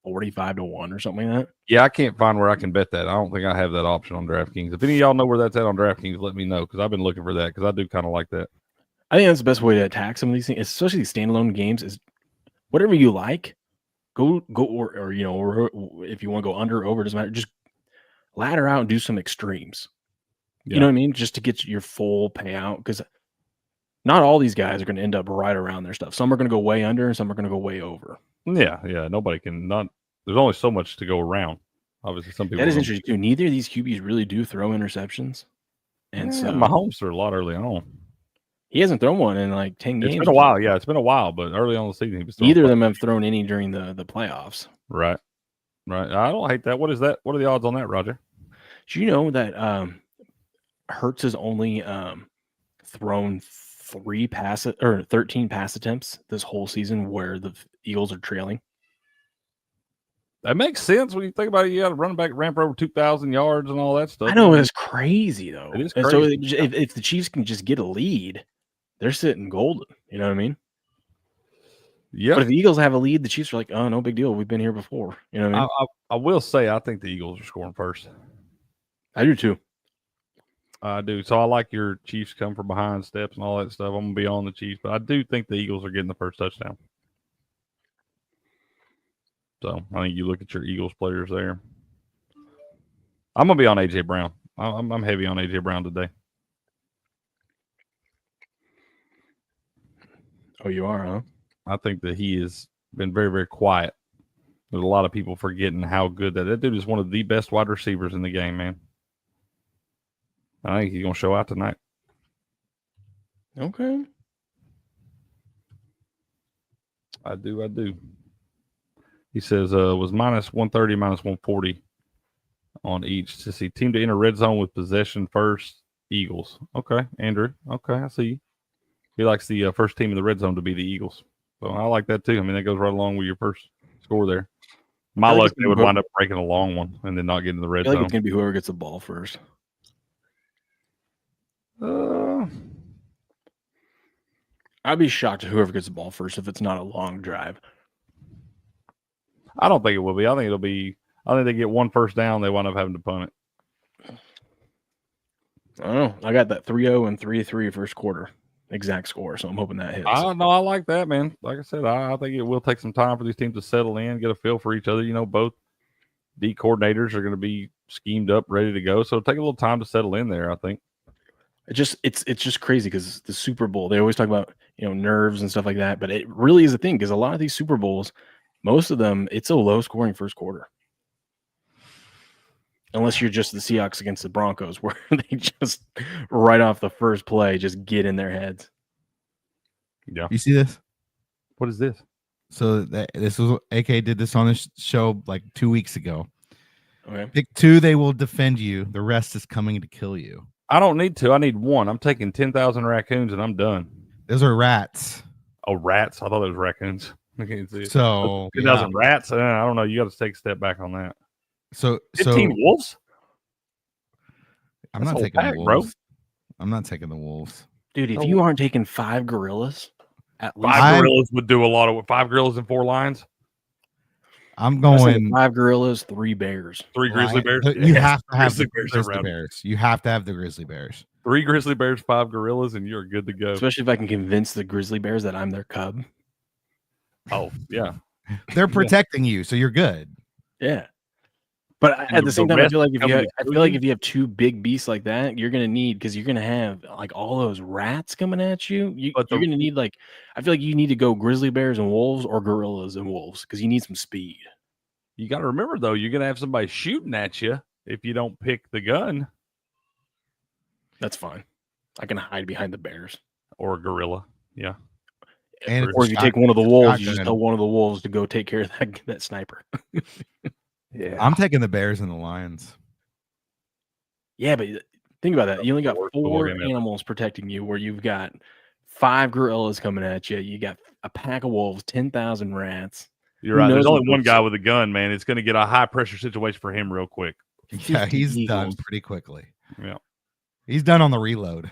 45-1 or something like that. Yeah, I can't find where I can bet that. I don't think I have that option on DraftKings. If any of y'all know where that's at on DraftKings, let me know because I've been looking for that because I do kind of like that. I think that's the best way to attack some of these things, especially these standalone games. Is whatever you like. Go or if you want to go under or over, doesn't matter. Just ladder out and do some extremes. Yeah. You know what I mean? Just to get your full payout because not all these guys are going to end up right around their stuff. Some are going to go way under and some are going to go way over. Yeah. Nobody can not. There's only so much to go around. Obviously, some people. That is interesting too. Neither of these QBs really do throw interceptions, and so Mahomes threw a lot early on. He hasn't thrown one in like 10 games. It's been a while. Yeah, it's been a while, but early on in the season, he was throwing. Neither of them have thrown any during the playoffs. Right. I don't hate that. What is that? What are the odds on that, Roger? Do you know that Hurts has only thrown 13 pass attempts this whole season where the Eagles are trailing? That makes sense when you think about it. You got a running back ramp over 2,000 yards and all that stuff. I know it's crazy though. It is And so crazy. if the Chiefs can just get a lead, they're sitting golden. You know what I mean? Yeah. But if the Eagles have a lead, the Chiefs are like, oh, no big deal. We've been here before. You know what I mean? I will say I think the Eagles are scoring first. I do too. I do. So I like your Chiefs come from behind steps and all that stuff. I'm gonna be on the Chiefs, but I do think the Eagles are getting the first touchdown. So I think you look at your Eagles players there. I'm gonna be on AJ Brown. I'm heavy on AJ Brown today. Oh, you are, huh? I think that he has been very, very quiet. There's a lot of people forgetting how good that dude is. One of the best wide receivers in the game, man. I think he's gonna show out tonight. Okay. I do. He says was minus 130, minus 140 on each to see team to enter red zone with possession first. Eagles. Okay, Andrew. Okay, I see you. He likes the first team in the red zone to be the Eagles. So I like that too. I mean, that goes right along with your first score there. My luck, they would wind up breaking a long one and then not getting the red zone. I think it's going to be whoever gets the ball first. I'd be shocked if whoever gets the ball first if it's not a long drive. I don't think it will be. I think they get one first down, they wind up having to punt it. I don't know. I got that 3-0 and 3-3 first quarter exact score, so I'm hoping that hits. I like that, man. Like I said, I think it will take some time for these teams to settle in, get a feel for each other. You know, both D coordinators are going to be schemed up, ready to go. So it'll take a little time to settle in there, I think. It's just crazy because the Super Bowl, they always talk about, nerves and stuff like that, but it really is a thing because a lot of these Super Bowls, most of them, it's a low scoring first quarter. Unless you're just the Seahawks against the Broncos, where they just right off the first play just get in their heads. Yeah. You see this? What is this? So this was AK did this on his show like 2 weeks ago. Okay. Pick 2, they will defend you. The rest is coming to kill you. I don't need 2. I need 1. I'm taking 10,000 raccoons and I'm done. Those are rats. Oh, rats! I thought it was raccoons. I can't see it. So 10,000 rats. I don't know. You got to take a step back on that. So 15 wolves. I'm not taking the wolves. I'm not taking the wolves, dude. If you aren't taking 5 gorillas, at least 5 gorillas would do a lot of 5 gorillas and 4 lions. I'm going 5 gorillas, 3 bears, 3 grizzly bears. You have to have grizzly the grizzly bears. You have to have the grizzly bears. 3 grizzly bears, 5 gorillas, and you're good to go. Especially if I can convince the grizzly bears that I'm their cub. Oh yeah, they're protecting you, so you're good. Yeah. But at the same time, I feel like if you have 2 big beasts like that, you're gonna need, because you're gonna have like all those rats coming at you. You're gonna need I feel like you need to go grizzly bears and wolves or gorillas and wolves because you need some speed. You got to remember though, you're gonna have somebody shooting at you if you don't pick the gun. That's fine. I can hide behind the bears or a gorilla. Yeah. Or if you take one of the wolves, you just tell one of the wolves to go take care of that sniper. Yeah, I'm taking the bears and the lions. Yeah, but think about that. You only got 4 animals protecting you, where you've got 5 gorillas coming at you. You got a pack of wolves, 10,000 rats. You're right. There's only one guy with a gun, man. It's going to get a high pressure situation for him real quick. Yeah, he's done pretty quickly. Yeah, he's done on the reload.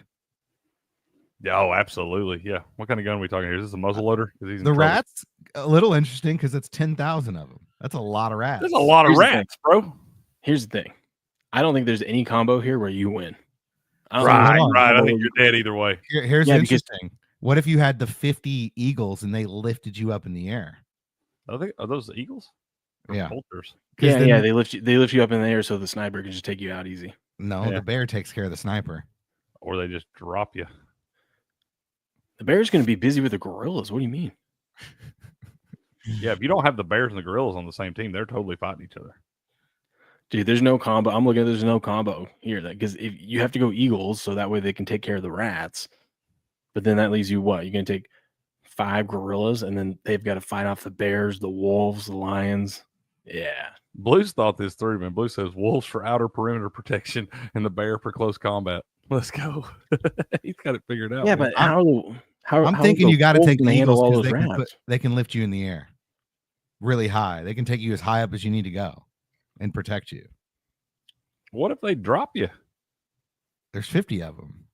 Yeah, oh, absolutely. Yeah. What kind of gun are we talking here? Is this a muzzle loader? The rats, a little interesting because it's 10,000 of them. That's a lot of rats. There's a lot of rats, bro. Here's the thing. I don't think there's any combo here where you win. Right. I think you're dead either way. Here's interesting. What if you had the 50 eagles and they lifted you up in the air? Are those the eagles? Yeah. Vultures? Yeah. They lift you up in the air so the sniper can just take you out easy. No, the bear takes care of the sniper. Or they just drop you. The bear's going to be busy with the gorillas. What do you mean? Yeah, if you don't have the bears and the gorillas on the same team, they're totally fighting each other. Dude, there's no combo. I'm looking at there's no combo here. Because if you have to go eagles, so that way they can take care of the rats. But then that leaves you what? You're going to take 5 gorillas, and then they've got to fight off the bears, the wolves, the lions. Yeah. Blue's thought this through, man. Blue says wolves for outer perimeter protection and the bear for close combat. Let's go. He's got it figured out. Yeah, man. But I'm thinking you got to take the eagles because they can lift you in the air. really high. They can take you as high up as you need to go and protect you. What if they drop you? There's 50 of them.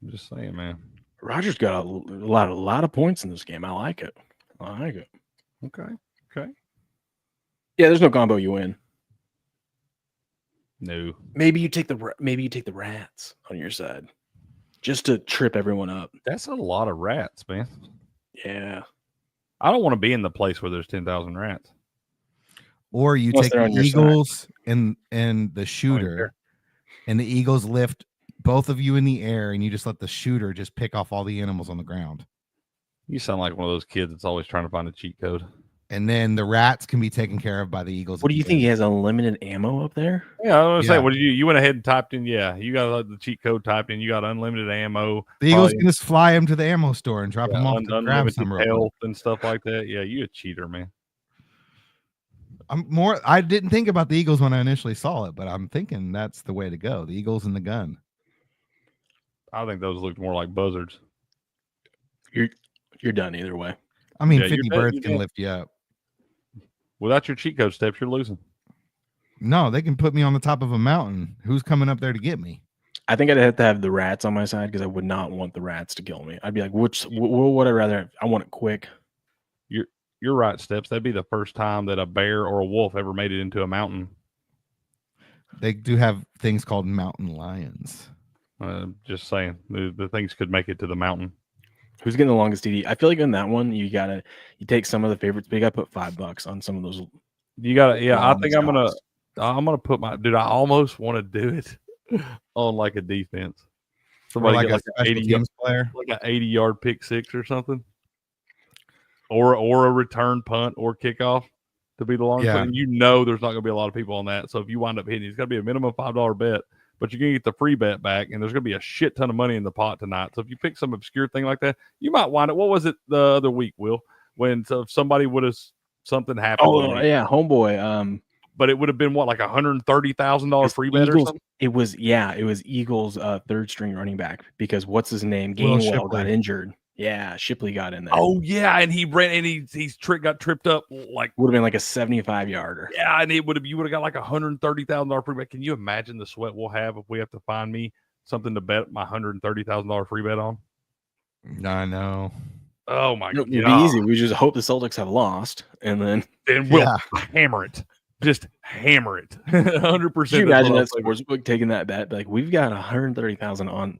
I'm just saying, man. Rogers got a lot of points in this game. I like it. Okay. Yeah, there's no combo you win. No. Maybe you take the rats on your side, just to trip everyone up. That's a lot of rats, man. Yeah. I don't want to be in the place where there's 10,000 rats. Or you Unless take they're the on your Eagles and the shooter, fair. and the Eagles lift both of you in the air, and you just let the shooter just pick off all the animals on the ground. You sound like one of those kids that's always trying to find a cheat code. And then the rats can be taken care of by the Eagles. What do you think? He has unlimited ammo up there? Yeah, I was Yeah. say, what did you went ahead and typed in? Yeah, you got the cheat code typed in. You got unlimited ammo. The Eagles can just fly him to the ammo store and drop him off to grab unlimited some real quick. health and stuff like that. Yeah, you a cheater, man. I didn't think about the Eagles when I initially saw it, but I'm thinking that's the way to go. The Eagles and the gun. I think those looked more like buzzards. You're done either way. I mean, Yeah, 50 you're birds dead. can lift you up. Without your cheat code steps, you're losing. No, they can put me on the top of a mountain. Who's coming up there to get me? I think I'd have to have the rats on my side because I would not want the rats to kill me. I'd be like, what would I rather have? I want it quick. You're right, Steps. That'd be the first time that a bear or a wolf ever made it into a mountain. They do have things called mountain lions. Just saying, the things could make it to the mountain. Who's getting the longest TD? I feel like in that one, you take some of the favorites, but you gotta put $5 on some of those. You gotta, yeah. I think I'm costs. gonna put my dude. I almost want to do it on like a defense. Or Somebody like get a special teams player. like an 80-yard pick six or something, or a return punt or kickoff to be the longest. Yeah. And you know there's not gonna be a lot of people on that. So if you wind up hitting, it's gotta be a minimum $5 bet. But you're gonna get the free bet back, and there's gonna be a shit ton of money in the pot tonight. So if you pick some obscure thing like that, you might wind up. What was it the other week, Will? When if somebody would have something happened. Oh yeah, homeboy. But it would have been what, like $130,000 free bet or something. It was Eagles' third string running back because what's his name? Will Gainwell Shipley. got injured. Yeah, Shipley got in there. Oh yeah, and he ran and he's got tripped up like Would have been like a 75-yarder. yeah, and you would have got like $130,000 free bet. Can you imagine the sweat we'll have if we have to find me something to bet my $130,000 free bet on? I know. Oh my god, It'd be easy. We just hope the Celtics have lost, and then we'll hammer it. Just hammer it. 100%. Can you imagine that sportsbook taking that bet? Like, we've got 130,000 on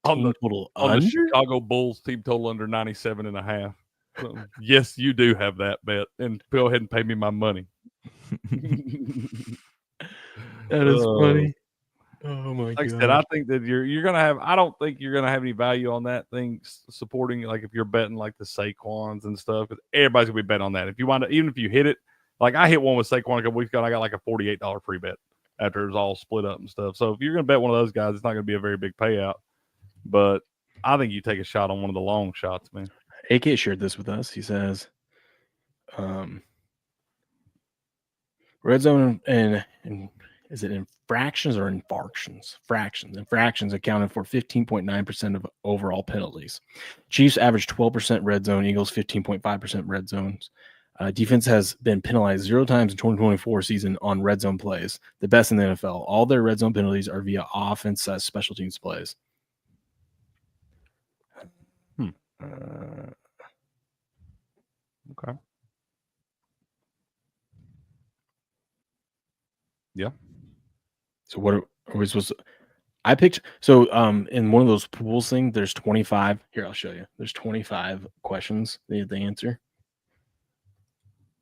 the total on the Chicago Bulls team total under 97.5. So, yes, you do have that bet, and go ahead and pay me my money. That is funny. Oh my god! Like I said, I think that you're gonna have. I don't think you're gonna have any value on that thing supporting. Like if you're betting like the Saquons and stuff, everybody's gonna be betting on that. If you wind up, even if you hit it, like I hit one with Saquon a couple weeks ago, and I got like a $48 free bet after it was all split up and stuff. So if you're gonna bet one of those guys, it's not gonna be a very big payout. But I think you take a shot on one of the long shots, man. AK shared this with us. He says, red zone and is it infractions or infarctions? Infractions accounted for 15.9% of overall penalties. Chiefs averaged 12% red zone, Eagles 15.5% red zones. Defense has been penalized 0 times in 2024 season on red zone plays, the best in the NFL. All their red zone penalties are via offense special teams plays. Okay. Yeah. So what are we supposed to? I picked in one of those pools thing. There's 25. Here, I'll show you. There's 25 questions they have to answer.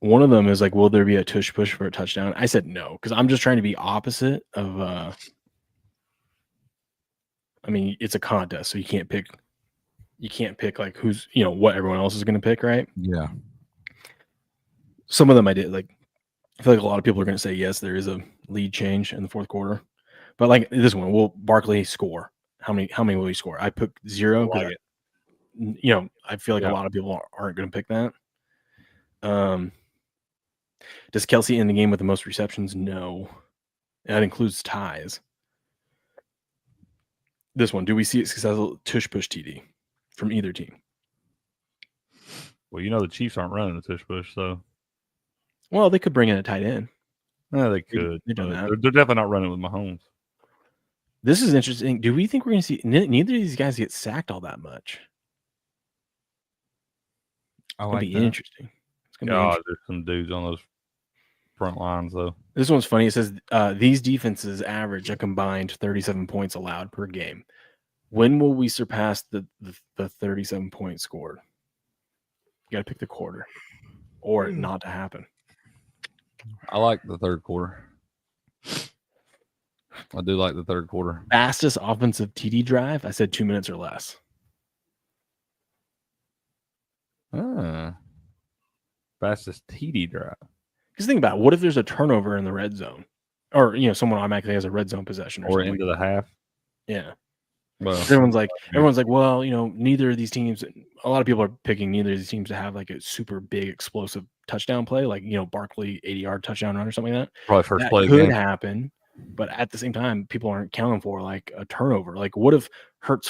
One of them is like, will there be a tush push for a touchdown? I said no because I'm just trying to be opposite of. I mean, it's a contest, so you can't pick. You can't pick like who's what everyone else is going to pick, right? Yeah. Some of them I did like. I feel like a lot of people are going to say yes, there is a lead change in the fourth quarter, but like this one, will Barkley score? How many will he score? I put 0 because I feel like a lot of people aren't going to pick that. Does Kelsey end the game with the most receptions? No, that includes ties. This one, do we see a successful tush push TD from either team? Well, you know the Chiefs aren't running the tush push, so Well, they could bring in a tight end. they could. They done that. They're definitely not running with Mahomes. This is interesting. Do we think we're going to see neither of these guys get sacked all that much? I It's going like to be that. interesting. It's going to be God, interesting. there's some dudes on those front lines though. This one's funny. It says these defenses average a combined 37 points allowed per game. When will we surpass the 37 point scored? You got to pick the quarter or it not to happen. I like the third quarter. I do like the third quarter. Fastest offensive TD drive? I said 2 minutes or less. Fastest TD drive. Because think about it. What if there's a turnover in the red zone? Or, someone automatically has a red zone possession or something. Into the half. Yeah. Well, everyone's like, well, neither of these teams, a lot of people are picking neither of these teams to have like a super big explosive touchdown play, like, Barkley 80-yard touchdown run or something like that. Probably first play could happen, but at the same time, people aren't counting for like a turnover. Like, what if Hurts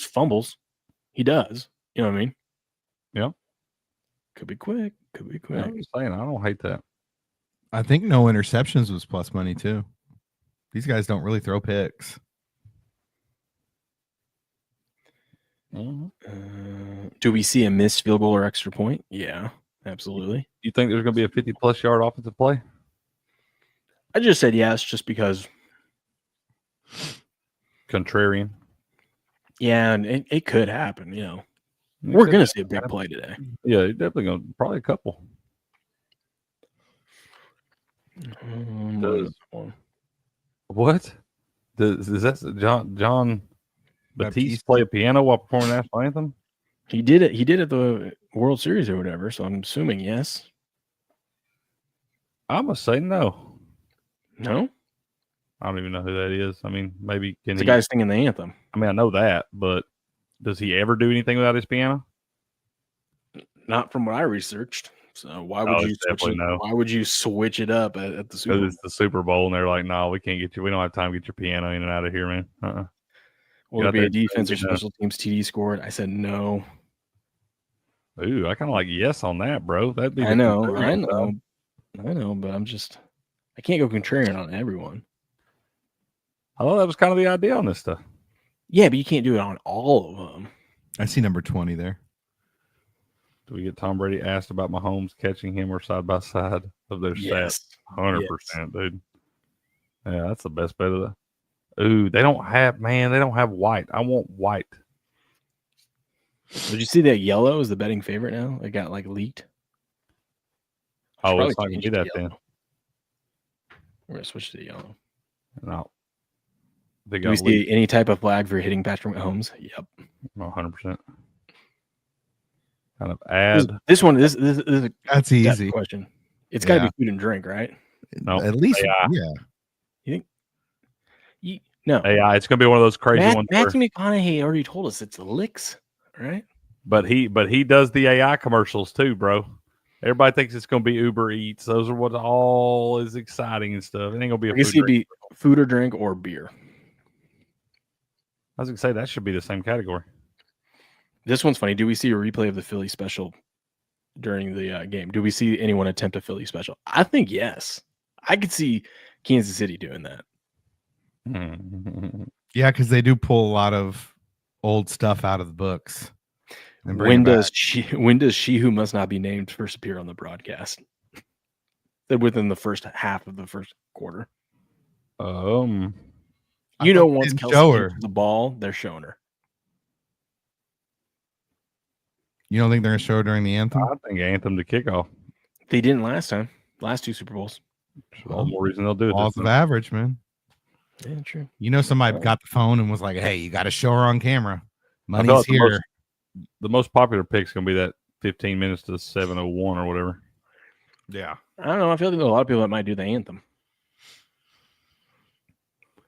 fumbles? He does. You know what I mean? Yeah. Could be quick. I'm just saying, I don't hate that. I think no interceptions was plus money too. These guys don't really throw picks. Do we see a missed field goal or extra point? Yeah, absolutely. You think there's going to be a 50-plus yard offensive play? I just said yes, just because. Contrarian. Yeah, and it could happen. We're going to see a big play today. Yeah, definitely going to. Probably a couple. What? Does that John Baptiste play a piano while performing the national anthem? He did it. He did it at the World Series or whatever. So I'm assuming yes. I'm gonna say no. No, I don't even know who that is. I mean, maybe it's the guy singing the anthem. I mean, I know that, but does he ever do anything without his piano? Not from what I researched. So why would you switch it? No. Why would you switch it up at the Super Bowl? Because it's the Super Bowl, and they're like, "No, we can't get you. We don't have time to get your piano in and out of here, man." Will it be a defense or special teams TD scored? I said no. Ooh, I kind of like yes on that, bro. That'd be. I know, but I can't go contrarian on everyone. I thought that was kind of the idea on this stuff. Yeah, but you can't do it on all of them. I see number 20 there. Do we get Tom Brady asked about Mahomes catching him or side by side of their stats? 100%, dude. Yeah, that's the best bet of the. Ooh, they don't have white. I want white. Did you see that yellow is the betting favorite now? It got like leaked. Oh, it's not gonna be that then. We're gonna switch to yellow. No. Do we see any type of flag for hitting Patrick Mahomes? Yep. 100%. Kind of add this one. This is that's easy question. It's got to be food and drink, right? No, at least AI. Yeah. You think? No AI. It's gonna be one of those crazy ones. Matthew McConaughey already told us it's LIX, right? But he does the AI commercials too, bro. Everybody thinks it's gonna be Uber Eats. Those are what all is exciting and stuff. It ain't gonna be be food or drink or beer. I was gonna say that should be the same category. This one's funny. Do we see a replay of the Philly special during the game? Do we see anyone attempt a Philly special? I think yes. I could see Kansas City doing that. Yeah, because they do pull a lot of old stuff out of the books. When does she who must not be named first appear on the broadcast? That within the first half of the first quarter. Once Kelsey gets the ball, they're showing her. You don't think they're going to show her during the anthem? I think anthem to kickoff. They didn't last time. Last two Super Bowls. All more reason they'll do it. Laws of average, man. Yeah, true. Somebody got the phone and was like, "Hey, you got to show her on camera. Money's here." The most popular pick is going to be that 15 minutes to 7:01 or whatever. Yeah. I don't know. I feel like there's a lot of people that might do the anthem.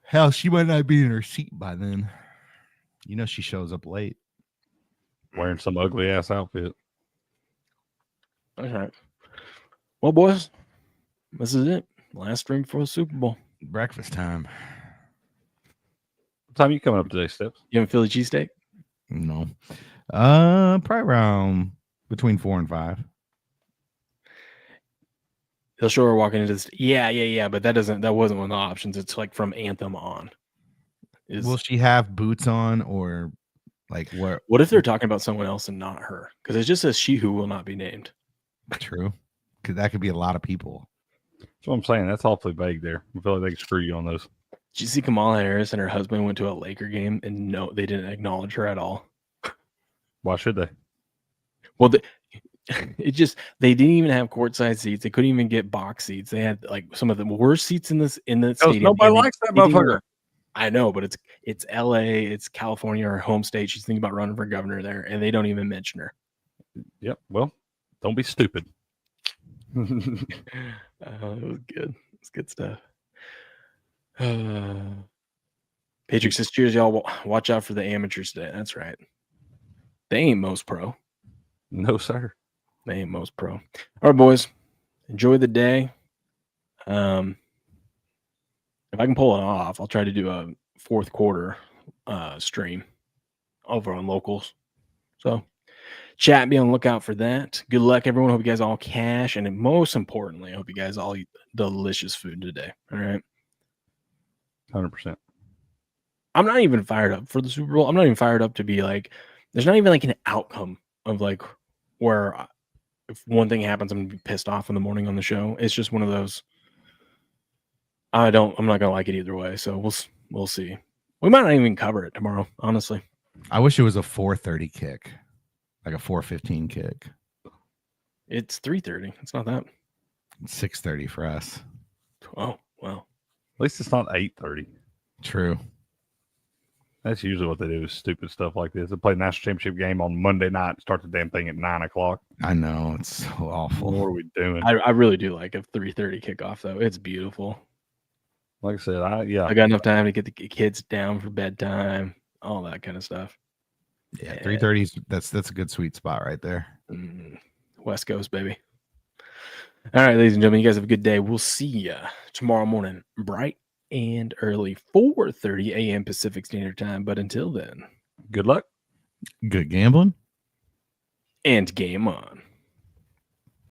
Hell, she might not be in her seat by then. She shows up late. Wearing some ugly ass outfit. All right. Well, boys, this is it. Last drink for the Super Bowl. Breakfast time. What time are you coming up today, Steps? You having Philly cheesesteak? No. Probably around between 4 and 5. They'll show her walking into this. Yeah. But that wasn't one of the options. It's like from Anthem on. Will she have boots on or like what? What if they're talking about someone else and not her? Because it just says she who will not be named. True. Because that could be a lot of people. That's what I'm saying. That's awfully vague there. I feel like they can screw you on those. Did you see Kamala Harris and her husband went to a Laker game and no, they didn't acknowledge her at all? Why should they? Well, they didn't even have courtside seats. They couldn't even get box seats. They had like some of the worst seats in the stadium. Nobody likes that motherfucker. I know, but it's LA, it's California, her home state. She's thinking about running for governor there, and they don't even mention her. Yep. Well, don't be stupid. It was good. It's good stuff. Patrick says, cheers, y'all. Watch out for the amateurs today. That's right. They ain't most pro. No, sir. They ain't most pro. All right, boys. Enjoy the day. If I can pull it off, I'll try to do a fourth quarter stream over on Locals. So chat, be on the lookout for that. Good luck, everyone. Hope you guys all cash. And most importantly, I hope you guys all eat delicious food today. All right. 100%. I'm not even fired up for the Super Bowl. I'm not even fired up to be like, there's not even like an outcome of like where if one thing happens, I'm going to be pissed off in the morning on the show. It's just one of those. I'm not going to like it either way. So we'll see. We might not even cover it tomorrow, honestly. I wish it was a 4:30 kick, like a 4:15 kick. It's 3:30. It's not that. It's 6:30 for us. Oh, well. At least it's not 8:30. True. That's usually what they do is stupid stuff like this. They play the national championship game on Monday night, start the damn thing at 9 o'clock. I know. It's so awful. What are we doing? I really do like a 3:30 kickoff, though. It's beautiful. Like I said, I got enough time to get the kids down for bedtime, all that kind of stuff. Yeah, 3:30. That's a good sweet spot right there. West Coast, baby. All right, ladies and gentlemen, you guys have a good day. We'll see you tomorrow morning, bright and early, 4:30 a.m. Pacific Standard Time. But until then, good luck. Good gambling. And game on.